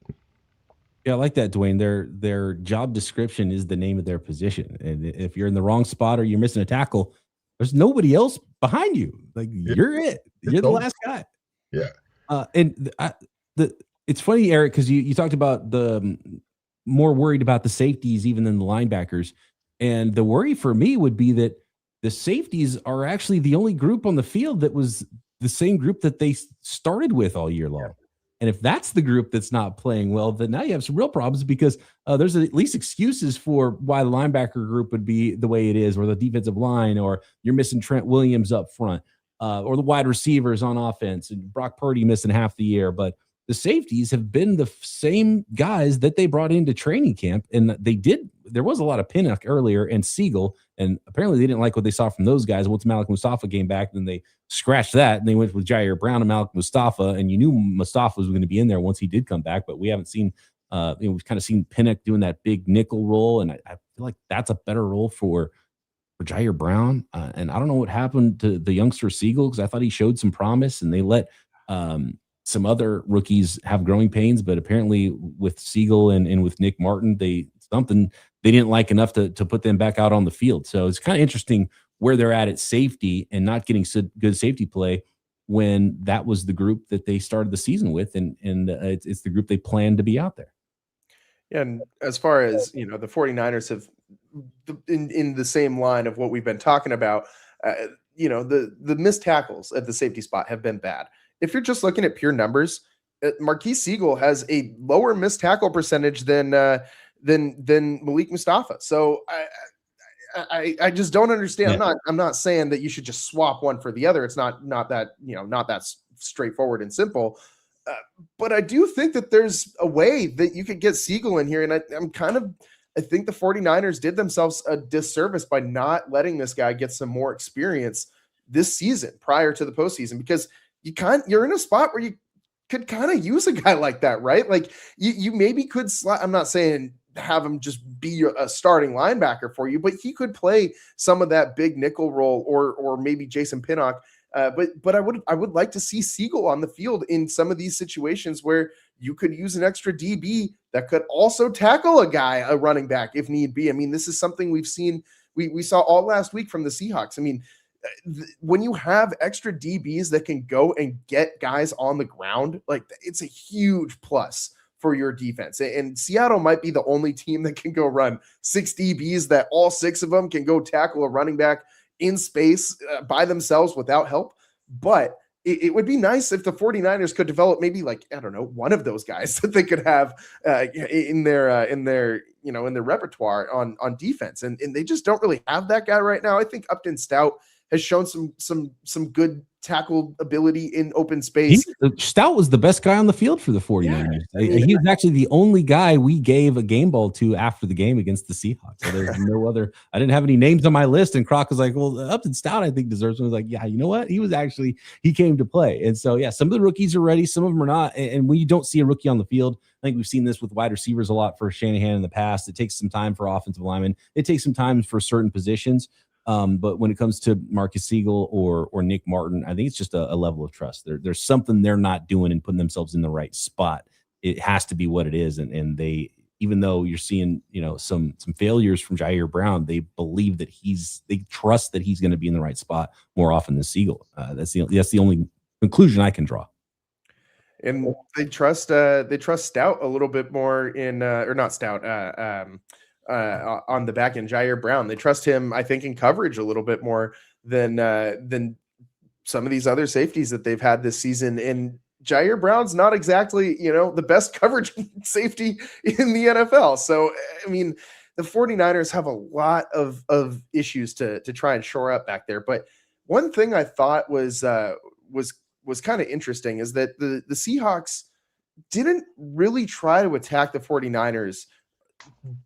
Yeah, I like that, Dwayne. Their job description is the name of their position. And if you're in the wrong spot or you're missing a tackle, there's nobody else behind you. Like, you're it. You're the last guy.
Yeah.
It's funny, Eric, because you talked about the more worried about the safeties even than the linebackers. And the worry for me would be that the safeties are actually the only group on the field that was the same group that they started with all year long. Yeah. And if that's the group that's not playing well, then now you have some real problems, because there's at least excuses for why the linebacker group would be the way it is, or the defensive line, or you're missing Trent Williams up front, or the wide receivers on offense, and Brock Purdy missing half the year. But the safeties have been the same guys that they brought into training camp, and they there was a lot of Pinnock earlier and Siegel, and apparently they didn't like what they saw from those guys. Once Malik Mustafa came back, then they scratched that and they went with Jair Brown and Malik Mustafa, and you knew Mustafa was going to be in there once he did come back, but we haven't seen we've kind of seen Pinnock doing that big nickel role, and I feel like that's a better role for Jair Brown. And I don't know what happened to the youngster Siegel, because I thought he showed some promise, and they let some other rookies have growing pains, but apparently with Siegel and with Nick Martin, they didn't like enough to put them back out on the field. So it's kind of interesting where they're at safety and not getting good safety play when that was the group that they started the season with, and it's the group they planned to be out there.
And as far as, the 49ers have in the same line of what we've been talking about, the missed tackles at the safety spot have been bad. If you're just looking at pure numbers, Marquise Siegel has a lower missed tackle percentage than Malik Mustafa. So I just don't understand.
Yeah.
I'm not saying that you should just swap one for the other. It's not that straightforward and simple. But I do think that there's a way that you could get Siegel in here, and I think the 49ers did themselves a disservice by not letting this guy get some more experience this season prior to the postseason, because you're in a spot where you could kind of use a guy like that, right? Like you maybe could I'm not saying have him just be a starting linebacker for you, but he could play some of that big nickel role, or maybe Jason Pinnock. But I would like to see Siegel on the field in some of these situations where you could use an extra DB that could also tackle a running back if need be. I mean, this is something we've seen. We saw all last week from the Seahawks. I mean, when you have extra DBs that can go and get guys on the ground, like, it's a huge plus for your defense. And Seattle might be the only team that can go run 6 DBs that all 6 of them can go tackle a running back in space by themselves without help. But it would be nice if the 49ers could develop maybe, like, I don't know, one of those guys that they could have in their repertoire on defense. And they just don't really have that guy right now. I think Upton Stout has shown some good tackle ability in open space.
Stout was the best guy on the field for the 49ers. Yeah. He was actually the only guy we gave a game ball to after the game against the Seahawks. So there's no other. I didn't have any names on my list, and Croc was like, well, Upton Stout, I think, deserves one. I was like, yeah, you know what? He came to play. And so, yeah, some of the rookies are ready, some of them are not. And when you don't see a rookie on the field, I think we've seen this with wide receivers a lot for Shanahan in the past. It takes some time for offensive linemen. It takes some time for certain positions. But when it comes to Marcus Siegel or Nick Martin, I think it's just a level of trust. There's something they're not doing and putting themselves in the right spot. It has to be what it is. And they, even though you're seeing, some failures from Jair Brown, they believe that they trust that he's going to be in the right spot more often than Siegel. That's the only conclusion I can draw.
And they trust Stout a little bit more or not Stout, on the back end, Jair Brown. They trust him, I think, in coverage a little bit more than some of these other safeties that they've had this season. And Jair Brown's not exactly, the best coverage safety in the NFL. So, I mean, the 49ers have a lot of issues to try and shore up back there. But one thing I thought was kind of interesting is that the Seahawks didn't really try to attack the 49ers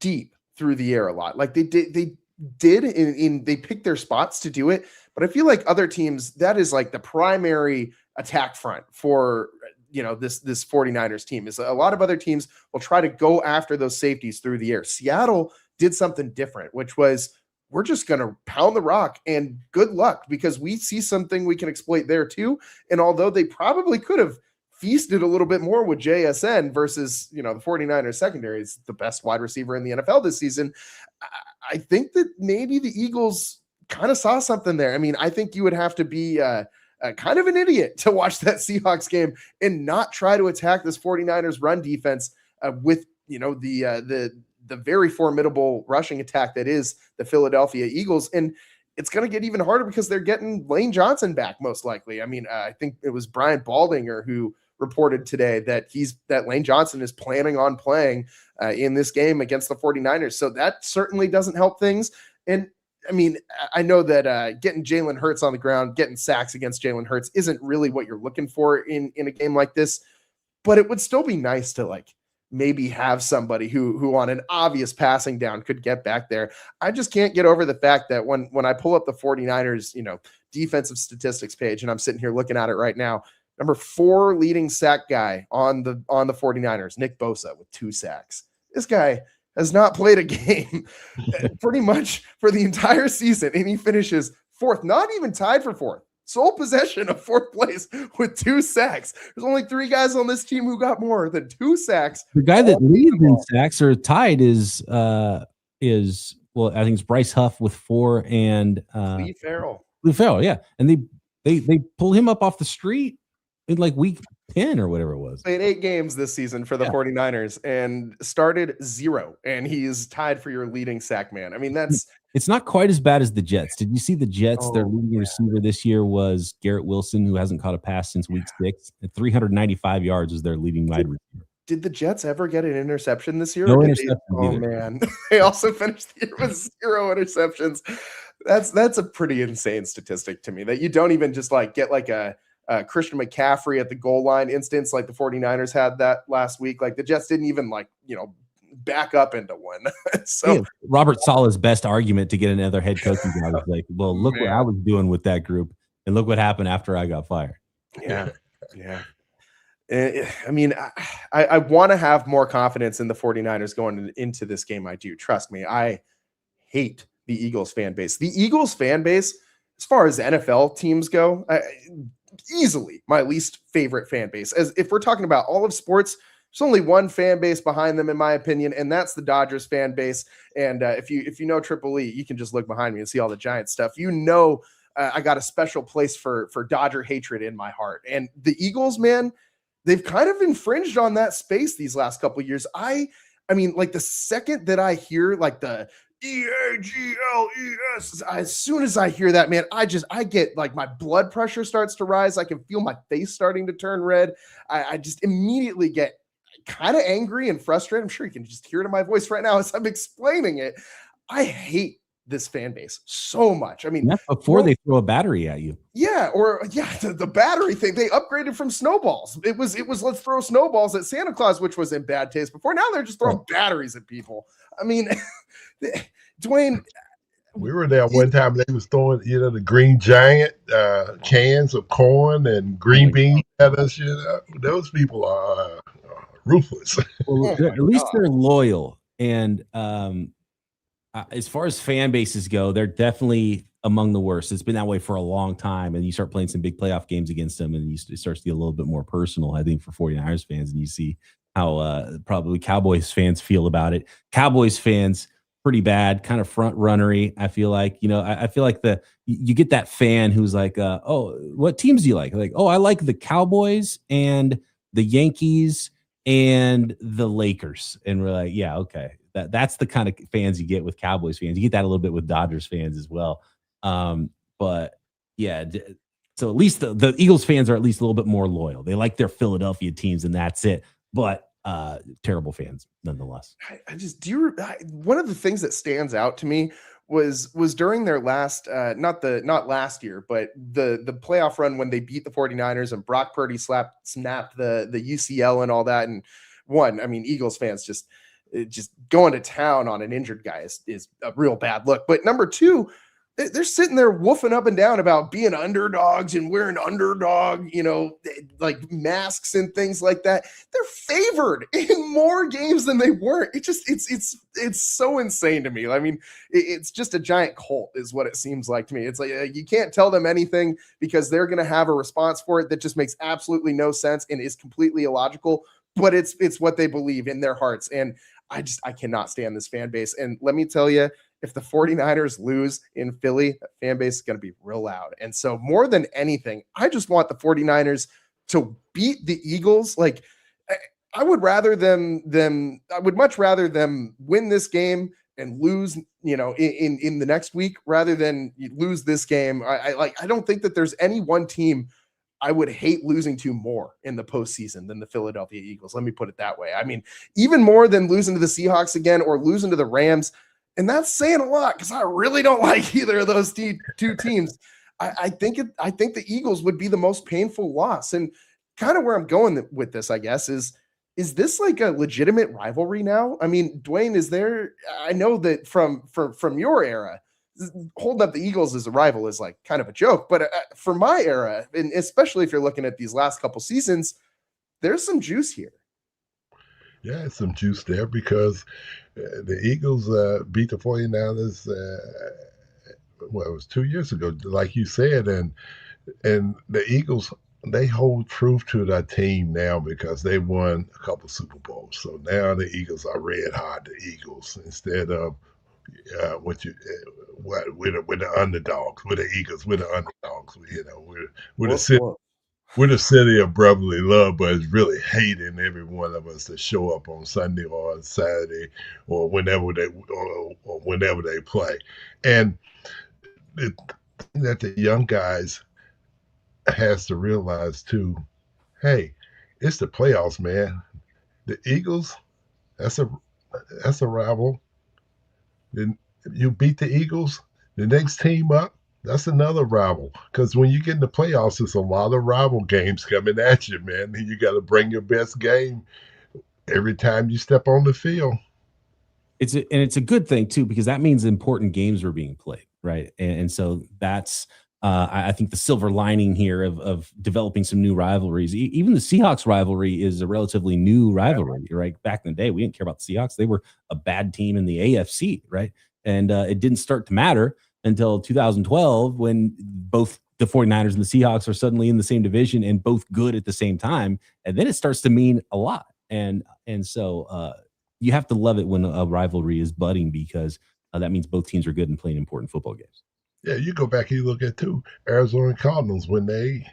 deep through the air a lot. Like they picked their spots to do it, but I feel like other teams, that is like the primary attack front for this 49ers team. Is a lot of other teams will try to go after those safeties through the air. Seattle did something different, which was, we're just going to pound the rock and good luck, because we see something we can exploit there too. And although they probably could have feasted a little bit more with JSN versus, the 49ers secondary is the best wide receiver in the NFL this season, I think that maybe the Eagles kind of saw something there. I mean, I think you would have to be kind of an idiot to watch that Seahawks game and not try to attack this 49ers run defense with, the very formidable rushing attack that is the Philadelphia Eagles. And it's going to get even harder because they're getting Lane Johnson back, most likely. I mean, I think it was Brian Baldinger who reported today that Lane Johnson is planning on playing in this game against the 49ers. So that certainly doesn't help things. And I mean, I know that getting Jalen Hurts on the ground, getting sacks against Jalen Hurts isn't really what you're looking for in a game like this, but it would still be nice to maybe have somebody who on an obvious passing down could get back there. I just can't get over the fact that when I pull up the 49ers, defensive statistics page, and I'm sitting here looking at it right now, number 4 leading sack guy on the 49ers, Nick Bosa, with 2 sacks. This guy has not played a game pretty much for the entire season, and he finishes 4th, not even tied for 4th. Sole possession of 4th place with 2 sacks. There's only 3 guys on this team who got more than 2 sacks.
The guy that leads in sacks or tied is I think it's Bryce Huff with 4 and
Lee Farrell.
Yeah. And they pull him up off the street in like week 10 or whatever it was.
Played 8 games this season for the 49ers and started 0, and he's tied for your leading sack man. I mean,
it's not quite as bad as the Jets. Did you see the Jets? Their leading receiver this year was Garrett Wilson, who hasn't caught a pass since week 6. At 395 yards is their leading wide receiver.
Did the Jets ever get an interception this year?
No interception.
Man. They also finished the year with 0 interceptions. That's a pretty insane statistic to me, that you don't even just like get like a Christian McCaffrey at the goal line instance like the 49ers had that last week. Like the Jets didn't even back up into one. So
yeah, Robert Saleh's best argument to get another head coaching job was like, well, look what I was doing with that group, and look what happened after I got fired.
Yeah. I mean, I want to have more confidence in the 49ers going into this game. I do. Trust me. I hate the Eagles fan base. The Eagles fan base, as far as NFL teams go, easily my least favorite fan base. As if we're talking about all of sports, there's only one fan base behind them, in my opinion, and that's the Dodgers fan base. And if you know Triple E, you can just look behind me and see all the Giant stuff. I got a special place for Dodger hatred in my heart. And the Eagles, man, they've kind of infringed on that space these last couple of years. I mean, like the second that I hear like the EAGLES, as soon as I hear that, man, I get like my blood pressure starts to rise. I can feel my face starting to turn red. I just immediately get kind of angry and frustrated. I'm sure you can just hear it in my voice right now as I'm explaining it. I hate this fan base so much. I mean,
that's before they throw a battery at you.
Yeah, the battery thing. They upgraded from snowballs. It was let's throw snowballs at Santa Claus, which was in bad taste before. Now they're just throwing batteries at people. I mean, Dwayne,
we were there one time. They was throwing, the Green Giant cans of corn and green beans at us. Those people are ruthless.
Well, at least they're loyal. And as far as fan bases go, they're definitely among the worst. It's been that way for a long time. And you start playing some big playoff games against them, and it starts to get a little bit more personal, I think, for 49ers fans. And you see how probably Cowboys fans feel about it. Cowboys fans, pretty bad, kind of front runnery. I feel like, I feel like you get that fan who's like, oh, what teams do you like? Like, oh, I like the Cowboys and the Yankees and the Lakers. And we're like, yeah, okay. That's the kind of fans you get with Cowboys fans. You get that a little bit with Dodgers fans as well. But yeah, so at least the Eagles fans are at least a little bit more loyal. They like their Philadelphia teams, and that's it. But terrible fans nonetheless.
One of the things that stands out to me was during their last not last year, but the playoff run when they beat the 49ers and Brock Purdy snapped the UCL and all that and won. I mean, Eagles fans just going to town on an injured guy is a real bad look. But number 2, they're sitting there woofing up and down about being underdogs and wearing underdog, like masks and things like that. They're favored in more games than they weren't. It's so insane to me. I mean, it's just a giant cult is what it seems like to me. It's like you can't tell them anything because they're going to have a response for it that just makes absolutely no sense and is completely illogical, but it's what they believe in their hearts. And I cannot stand this fan base. And let me tell you, if the 49ers lose in Philly, that fan base is going to be real loud. And so more than anything, I just want the 49ers to beat the Eagles. Like I would much rather them win this game and lose, in the next week rather than lose this game. I don't think that there's any one team I would hate losing to more in the postseason than the Philadelphia Eagles. Let me put it that way. I mean, even more than losing to the Seahawks again or losing to the Rams. And that's saying a lot because I really don't like either of those two teams. I think the Eagles would be the most painful loss. And kind of where I'm going with this, I guess, is is this like a legitimate rivalry now? I mean, Dwayne, is there? I know that from your era, holding up the Eagles as a rival is like kind of a joke, but for my era, and especially if you're looking at these last couple seasons, there's some juice here.
Yeah, it's some juice there because the Eagles beat the 49ers. Well, it was 2 years ago, like you said, and the Eagles, they hold truth to their team now because they won a couple Super Bowls. So now the Eagles are red hot. The Eagles instead of with the underdogs, with the Eagles, with the underdogs. We're the city. We're the city of brotherly love, but it's really hating every one of us to show up on Sunday or on Saturday or whenever they play. And the thing that the young guys has to realize too, hey, it's the playoffs, man. The Eagles, that's a rival. Then you beat the Eagles, the next team up, that's another rival. Because when you get in the playoffs, there's a lot of rival games coming at you, man. And you got to bring your best game every time you step on the field.
It's a good thing too, because that means important games were being played, right? And so that's I think the silver lining here of developing some new rivalries. Even the Seahawks rivalry is a relatively new rivalry, right? Back in the day, we didn't care about the Seahawks; they were a bad team in the AFC, right? And it didn't start to matter until 2012 when both the 49ers and the Seahawks are suddenly in the same division and both good at the same time, and then it starts to mean a lot. And so you have to love it when a rivalry is budding because that means both teams are good and playing important football games.
Yeah, you go back and you look at too Arizona Cardinals when they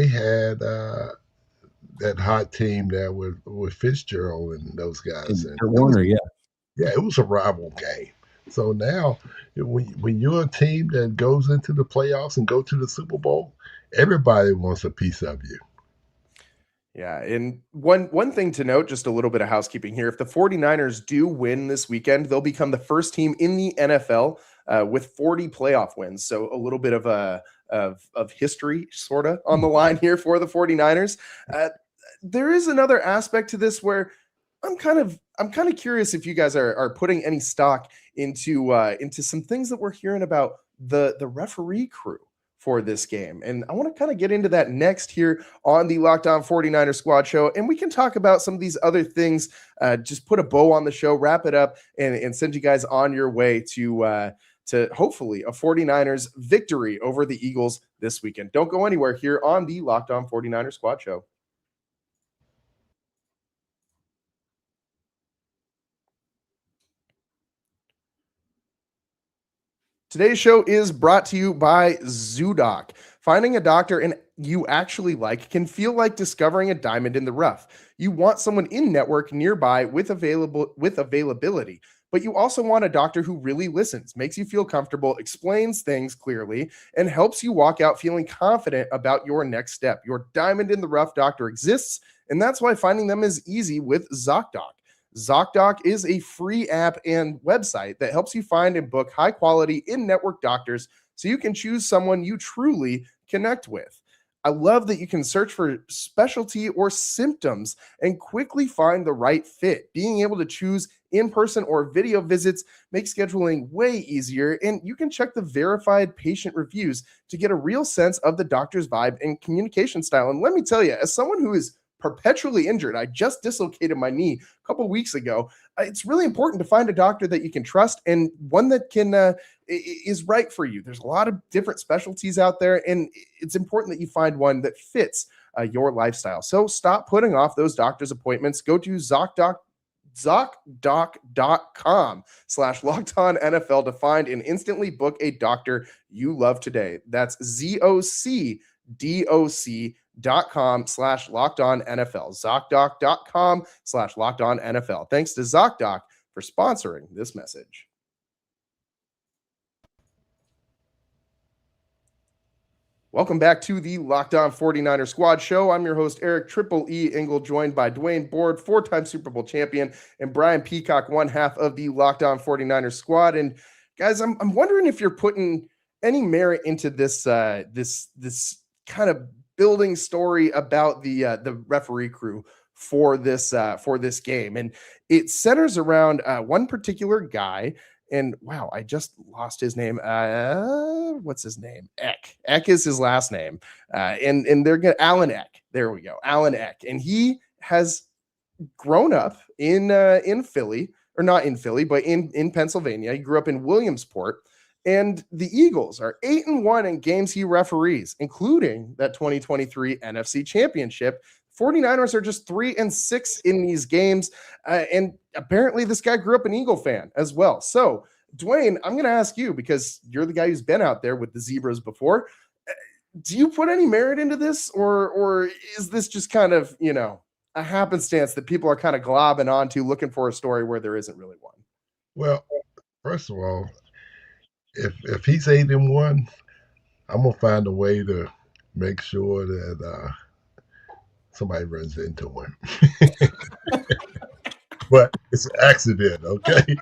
had that hot team there with Fitzgerald and those guys.
And Warner, yeah,
it was a rival game. So now, when you're a team that goes into the playoffs and go to the Super Bowl, everybody wants a piece of you.
Yeah, and one thing to note, just a little bit of housekeeping here. If the 49ers do win this weekend, they'll become the first team in the NFL with 40 playoff wins. So a little bit of history sort of on the line here for the 49ers. There is another aspect to this where I'm kind of curious if you guys are putting any stock into some things that we're hearing about the referee crew for this game. And I want to kind of get into that next here on the Locked On 49er Squad Show. And we can talk about some of these other things, just put a bow on the show, wrap it up, and send you guys on your way to hopefully a 49ers victory over the Eagles this weekend. Don't go anywhere here on the Locked On 49er Squad Show. Today's show is brought to you by Zocdoc. Finding a doctor and you actually like can feel like discovering a diamond in the rough. You want someone in network nearby with availability, but you also want a doctor who really listens, makes you feel comfortable, explains things clearly, and helps you walk out feeling confident about your next step. Your diamond in the rough doctor exists, and that's why finding them is easy with Zocdoc. Zocdoc is a free app and website that helps you find and book high-quality in-network doctors so you can choose someone you truly connect with. I love that you can search for specialty or symptoms and quickly find the right fit. Being able to choose in-person or video visits makes scheduling way easier, and you can check the verified patient reviews to get a real sense of the doctor's vibe and communication style. And let me tell you, as someone who is perpetually injured, I just dislocated my knee a couple weeks ago. It's really important to find a doctor that you can trust and one that can is right for you. There's a lot of different specialties out there, and it's important that you find one that fits your lifestyle. So stop putting off those doctor's appointments. Go to Zocdoc.com/LockedOnNFL to find and instantly book a doctor you love today. That's ZocDoc.com/LockedOnNFL. Zocdoc.com/LockedOnNFL. Thanks to Zocdoc for sponsoring this message. Welcome back to the Locked On 49er Squad Show. I'm your host, Eric Triple E Engel, joined by Dwayne Board, four-time Super Bowl champion, and Brian Peacock, one half of the Locked On 49er Squad. And guys, I'm wondering if you're putting any merit into this this kind of building story about the referee crew for this game, and it centers around one particular guy. And wow, I just lost his name. What's his name? Eck. Eck is his last name. And they're gonna Alan Eck. There we go, Alan Eck, and he has grown up in Philly, or not in Philly, but in Pennsylvania. He grew up in Williamsport. And the Eagles are 8-1 in games he referees, including that 2023 NFC Championship. 49ers are just 3-6 in these games. And apparently this guy grew up an Eagle fan as well. So, Dwayne, I'm going to ask you, because you're the guy who's been out there with the Zebras before. Do you put any merit into this, or is this just kind of, a happenstance that people are kind of globbing onto, looking for a story where there isn't really one?
Well, first of all, if he's 8-1, I'm gonna find a way to make sure that somebody runs into him. But it's an accident, okay?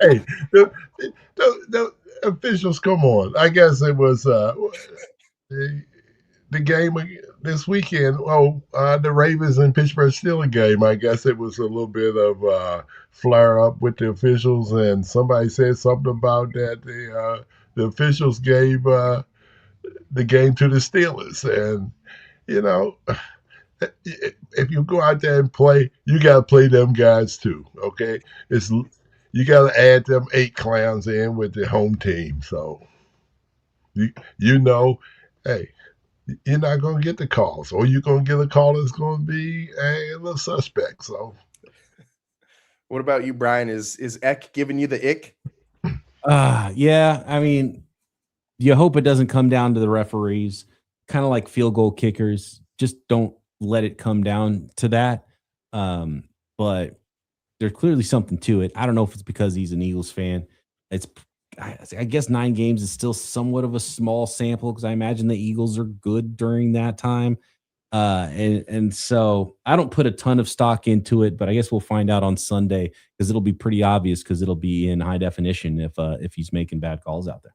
Hey, the officials, come on. I guess it was the game this weekend. The Ravens and Pittsburgh Steelers game. I guess it was a little bit of flare up with the officials, and somebody said something about that the officials gave the game to the Steelers. And if you go out there and play, you got to play them guys too. Okay, you got to add them 8 clowns in with the home team. So hey, you're not going to get the calls, or you're going to get a call that's going to be a little suspect. So,
what about you, Brian? Is Eck giving you the ick?
Yeah. I mean, you hope it doesn't come down to the referees. Kind of like field goal kickers. Just don't let it come down to that. But there's clearly something to it. I don't know if it's because he's an Eagles fan. I guess 9 games is still somewhat of a small sample, because I imagine the Eagles are good during that time. And so I don't put a ton of stock into it, but I guess we'll find out on Sunday, because it'll be pretty obvious, because it'll be in high definition if he's making bad calls out there.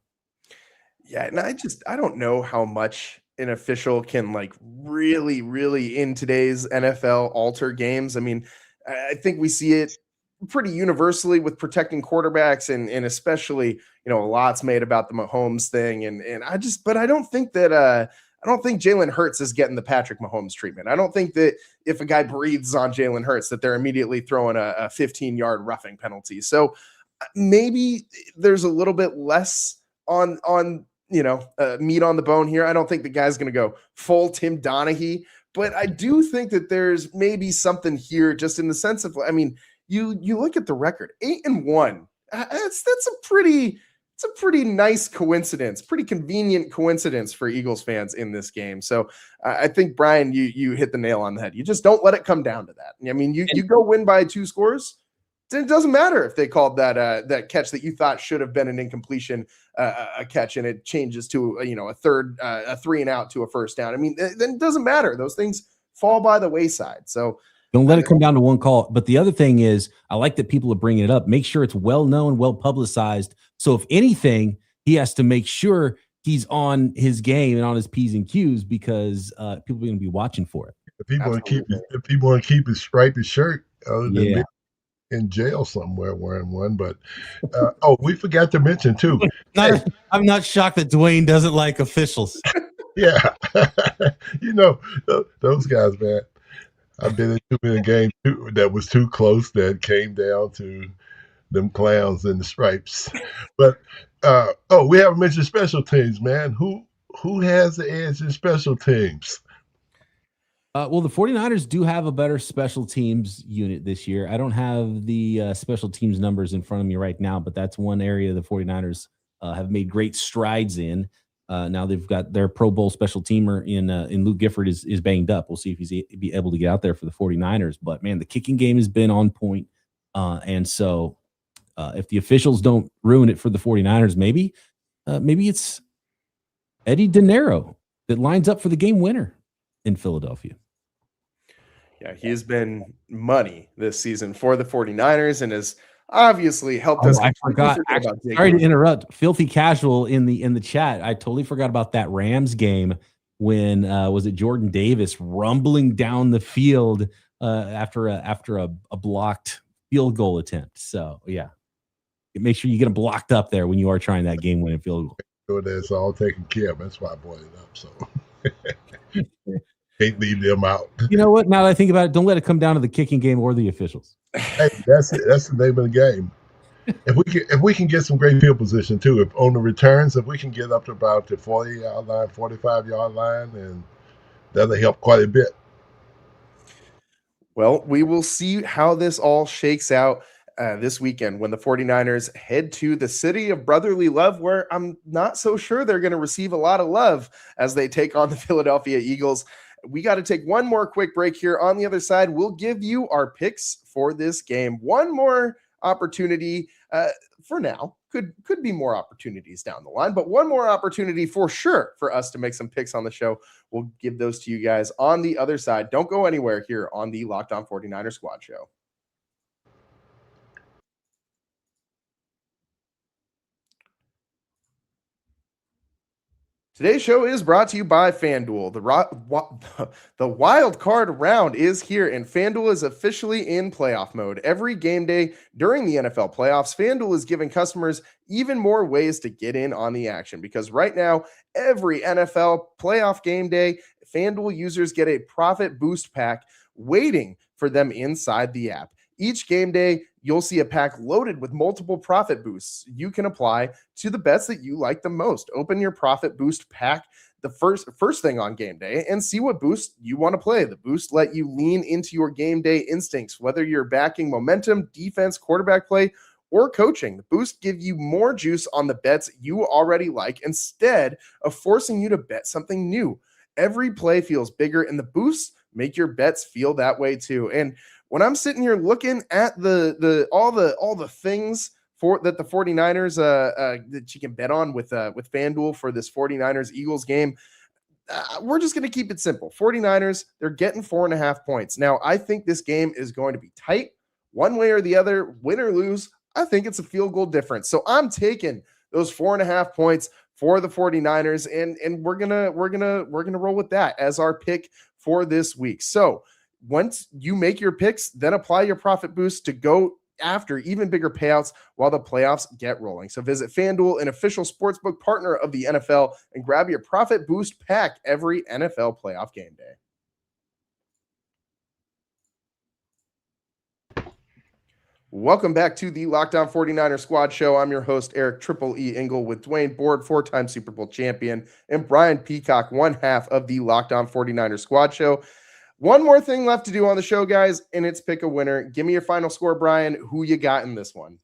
Yeah, and I don't know how much an official can really, really in today's NFL alter games. I mean, I think we see it pretty universally with protecting quarterbacks, and especially, a lot's made about the Mahomes thing. And I don't think that, I don't think Jalen Hurts is getting the Patrick Mahomes treatment. I don't think that if a guy breathes on Jalen Hurts that they're immediately throwing a 15-yard roughing penalty. So maybe there's a little bit less on meat on the bone here. I don't think the guy's going to go full Tim Donaghy, but I do think that there's maybe something here, just in the sense of, you look at the record, 8-1. That's a pretty nice coincidence, pretty convenient coincidence for Eagles fans in this game. So I think, Brian, you hit the nail on the head. You just don't let it come down to that. I mean, you go win by 2 scores. It doesn't matter if they called that catch that you thought should have been an incompletion a catch, and it changes to a 3 and out to a first down. I mean, then it doesn't matter. Those things fall by the wayside. So
don't let it come down to one call. But the other thing is, I like that people are bringing it up. Make sure it's well known, well publicized. So if anything, he has to make sure he's on his game and on his P's and Q's, because people are going to be watching for it.
If people want to keep his striped shirt, other than being in jail somewhere wearing one. But we forgot to mention too.
I'm not shocked that Dwayne doesn't like officials.
Yeah, those guys, man. I've been in too many games that was too close, that came down to them clowns and the stripes. But we haven't mentioned special teams, man. Who has the edge in special teams?
Well, the 49ers do have a better special teams unit this year. I don't have the special teams numbers in front of me right now, but that's one area the 49ers have made great strides in. Now they've got their Pro Bowl special teamer in Luke Gifford is banged up. We'll see if he's be able to get out there for the 49ers. But, man, the kicking game has been on point. And so if the officials don't ruin it for the 49ers, maybe it's Eddie De Niro that lines up for the game winner in Philadelphia.
Yeah, he has been money this season for the 49ers and has obviously helped us.
I forgot. Sorry to interrupt. Filthy Casual in the chat. I totally forgot about that Rams game when was it Jordan Davis rumbling down the field after a blocked field goal attempt. So yeah, make sure you get them blocked up there when you are trying that game-winning field goal.
So that's all taken care of. That's why I brought it up. So can't leave them out.
You know what? Now that I think about it, don't let it come down to the kicking game or the officials.
Hey, that's it. That's the name of the game. If we can get some great field position too, if on the returns, if we can get up to about the 40-yard line, 45-yard line, and that'll help quite a bit.
Well, we will see how this all shakes out this weekend when the 49ers head to the city of brotherly love, where I'm not so sure they're going to receive a lot of love as they take on the Philadelphia Eagles. We got to take one more quick break here. On the other side, we'll give you our picks for this game. One more opportunity for now. Could be more opportunities down the line, but one more opportunity for sure for us to make some picks on the show. We'll give those to you guys on the other side. Don't go anywhere here on the Locked On 49ers Squad Show. Today's show is brought to you by FanDuel. The wild card round is here, and FanDuel is officially in playoff mode. Every game day during the NFL playoffs, FanDuel is giving customers even more ways to get in on the action, because right now, every NFL playoff game day, FanDuel users get a profit boost pack waiting for them inside the app. Each game day, you'll see a pack loaded with multiple profit boosts you can apply to the bets that you like the most. Open your profit boost pack the first thing on game day and see what boost you want to play. The boost let you lean into your game day instincts, whether you're backing momentum, defense, quarterback play, or coaching. The boost give you more juice on the bets you already like instead of forcing you to bet something new. Every play feels bigger, and the boosts make your bets feel that way too. And when I'm sitting here looking at all the things for that the 49ers that you can bet on with FanDuel for this 49ers Eagles game, we're just going to keep it simple. 49ers, they're getting 4.5 points. Now, I think this game is going to be tight one way or the other, win or lose. I think it's a field goal difference. So I'm taking those 4.5 points for the 49ers, and we're gonna roll with that as our pick for this week. So once you make your picks, then apply your profit boost to go after even bigger payouts while the playoffs get rolling. So visit FanDuel, an official sportsbook partner of the NFL, and grab your profit boost pack every NFL playoff game day. Welcome back to the Locked On 49ers Squad Show. I'm your host, Eric Triple E Engel, with Dwayne Board, 4-time Super Bowl champion, and Brian Peacock, one half of the Locked On 49ers Squad Show. One more thing left to do on the show, guys, and it's pick a winner. Give me your final score, Brian. Who you got in this one?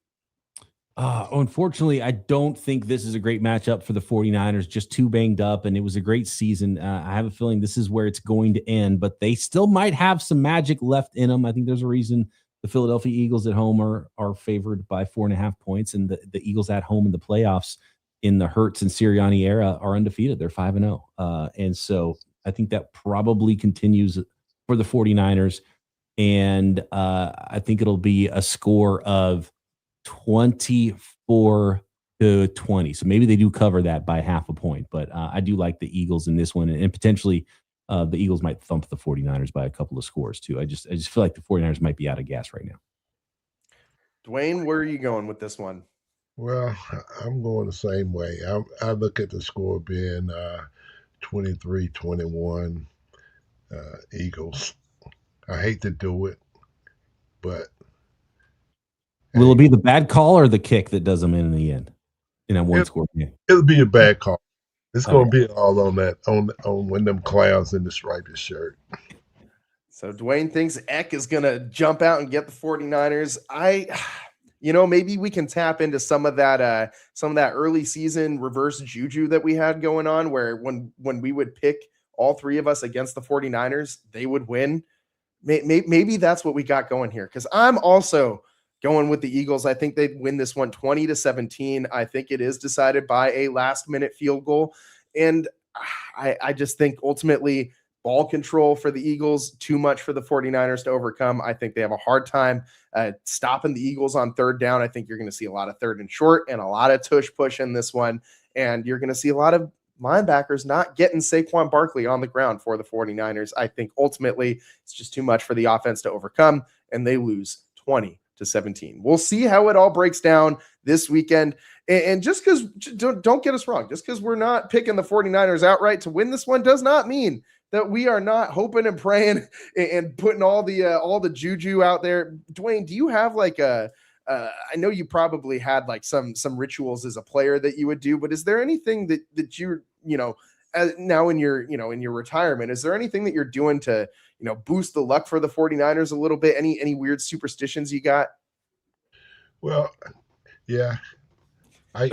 Unfortunately, I don't think this is a great matchup for the 49ers. Just too banged up, and it was a great season. I have a feeling this is where it's going to end, but they still might have some magic left in them. I think there's a reason the Philadelphia Eagles at home are favored by 4.5 points, and the Eagles at home in the playoffs in the Hurts and Sirianni era are undefeated. They're 5-0. And so I think that probably continues for the 49ers. And I think it'll be a score of 24-20. So maybe they do cover that by 0.5 point, but I do like the Eagles in this one, and potentially the Eagles might thump the 49ers by a couple of scores too. I just feel like the 49ers might be out of gas right now.
Dwayne, where are you going with this one?
Well, I'm going the same way. I look at the score being 23-21 Eagles. I hate to do it, but
will it be the bad call or the kick that does them in the end in that one score game?
It'll be a bad call. It's going to be all on that on when them clowns in the striped shirt.
So Dwayne thinks Eck is going to jump out and get the 49ers. Maybe we can tap into some of that early season reverse juju that we had going on, where when we would pick all three of us against the 49ers, they would win. Maybe that's what we got going here, because I'm also going with the Eagles. I think they'd win this one 20-17. I think it is decided by a last-minute field goal. And I just think ultimately ball control for the Eagles, too much for the 49ers to overcome. I think they have a hard time stopping the Eagles on third down. I think you're going to see a lot of third and short and a lot of tush push in this one. And you're going to see a lot of linebackers not getting Saquon Barkley on the ground for the 49ers. I think ultimately it's just too much for the offense to overcome, and they lose 20-17. We'll see how it all breaks down this weekend. And just because, don't get us wrong, just because we're not picking the 49ers outright to win this one does not mean that we are not hoping and praying and putting all the juju out there. Dwayne, do you have like I know you probably had like some rituals as a player that you would do, but is there anything that you're, now in your retirement, is there anything that you're doing to, boost the luck for the 49ers a little bit? Any weird superstitions you got?
Well, yeah. I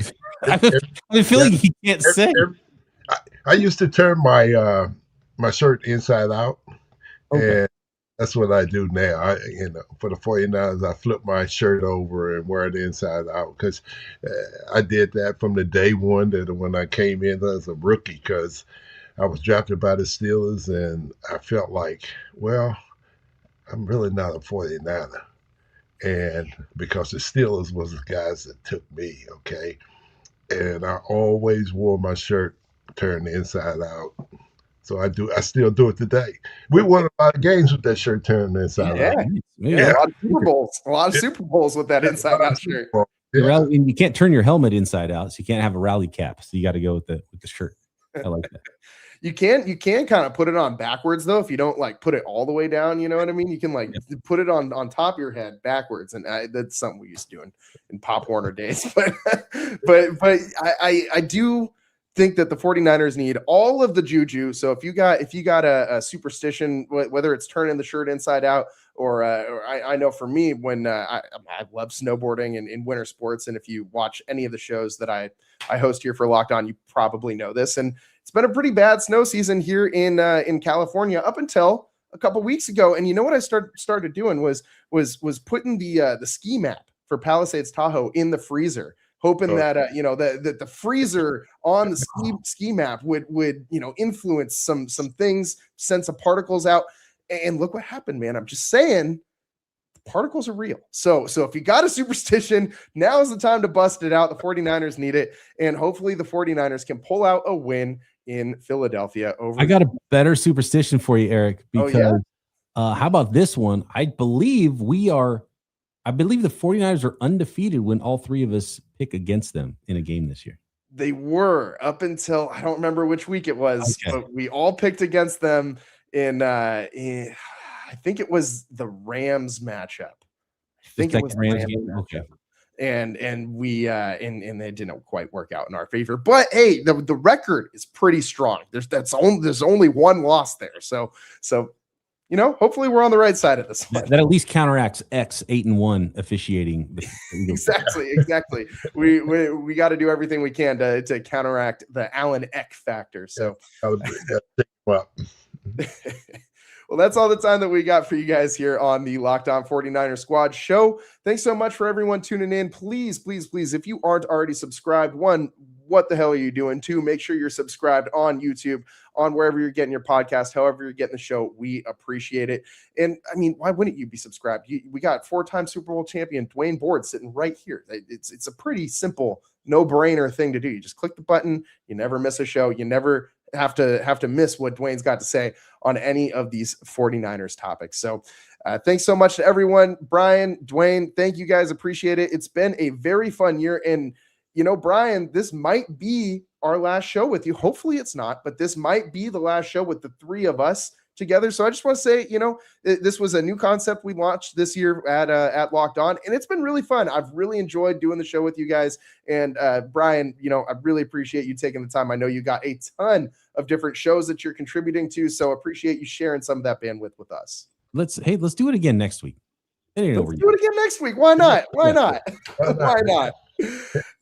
feel like you can't say.
I used to turn my my shirt inside out, and that's what I do now. For the 49ers, I flip my shirt over and wear it inside out because I did that from the day one that when I came in as a rookie, because I was drafted by the Steelers, and I felt like, well, I'm really not a 49er. And because the Steelers was the guys that took me, okay? And I always wore my shirt turned inside out. So I still do it today. We won a lot of games with that shirt turned inside out.
Yeah, a lot of Super Bowls. A lot of Super Bowls with that inside out shirt.
Yeah. And you can't turn your helmet inside out, so you can't have a rally cap. So you got to go with the shirt. I like that.
You can kind of put it on backwards though if you don't like put it all the way down. You know what I mean? You can like put it on top of your head backwards, and that's something we used to do in Pop Warner days. But I do think that the 49ers need all of the juju. So if you got a superstition, whether it's turning the shirt inside out or I know for me when I love snowboarding and in winter sports, and if you watch any of the shows that I host here for Locked On, you probably know this. And it's been a pretty bad snow season here in California up until a couple weeks ago. And you know what I started doing was putting the ski map for Palisades Tahoe in the freezer, hoping that that the freezer on the ski map would influence some things, send some particles out. And look what happened, man. I'm just saying, particles are real. So if you got a superstition, now is the time to bust it out. The 49ers need it, and hopefully the 49ers can pull out a win in Philadelphia.
I got a better superstition for you, Eric, because how about this one? I believe the 49ers are undefeated when all three of us pick against them in a game this year.
They were up until, I don't remember which week it was, but we all picked against them in I think it was the Rams matchup. I think it was the Rams matchup.
Okay.
And we and they didn't quite work out in our favor. But hey, the record is pretty strong. There's only one loss there. So hopefully we're on the right side of this one.
That at least counteracts X 8-1 officiating.
Exactly. We got to do everything we can to counteract the Allen Eck factor. So well, that's all the time that we got for you guys here on the Locked On 49er Squad show. Thanks so much for everyone tuning in. Please, if you aren't already subscribed, one, what the hell are you doing? Two, make sure you're subscribed on YouTube, on wherever you're getting your podcast, however you're getting the show. We appreciate it. And I mean, why wouldn't you be subscribed? We got 4-time Super Bowl champion Dwayne Board sitting right here. It's a pretty simple, no-brainer thing to do. You just click the button. You never miss a show. You never have to miss what Dwayne's got to say on any of these 49ers topics. So thanks so much to everyone. Brian, Dwayne, thank you guys. Appreciate it. It's been a very fun year. And, Brian, this might be our last show with you. Hopefully it's not, but this might be the last show with the three of us together. So I just want to say, this was a new concept we launched this year at Locked On, and it's been really fun. I've really enjoyed doing the show with you guys. And Brian, I really appreciate you taking the time. I know you got a ton of different shows that you're contributing to, so appreciate you sharing some of that bandwidth with us.
Let's do it again next week.
Let's do it again next week. Why not? Why not? Why not?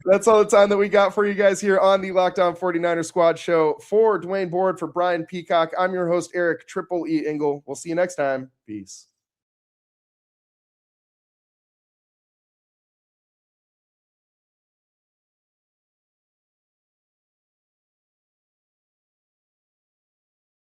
That's all the time that we got for you guys here on the Locked On 49er Squad show. For Dwayne Board, for Brian Peacock, I'm your host, Eric Triple E. Engel. We'll see you next time. Peace.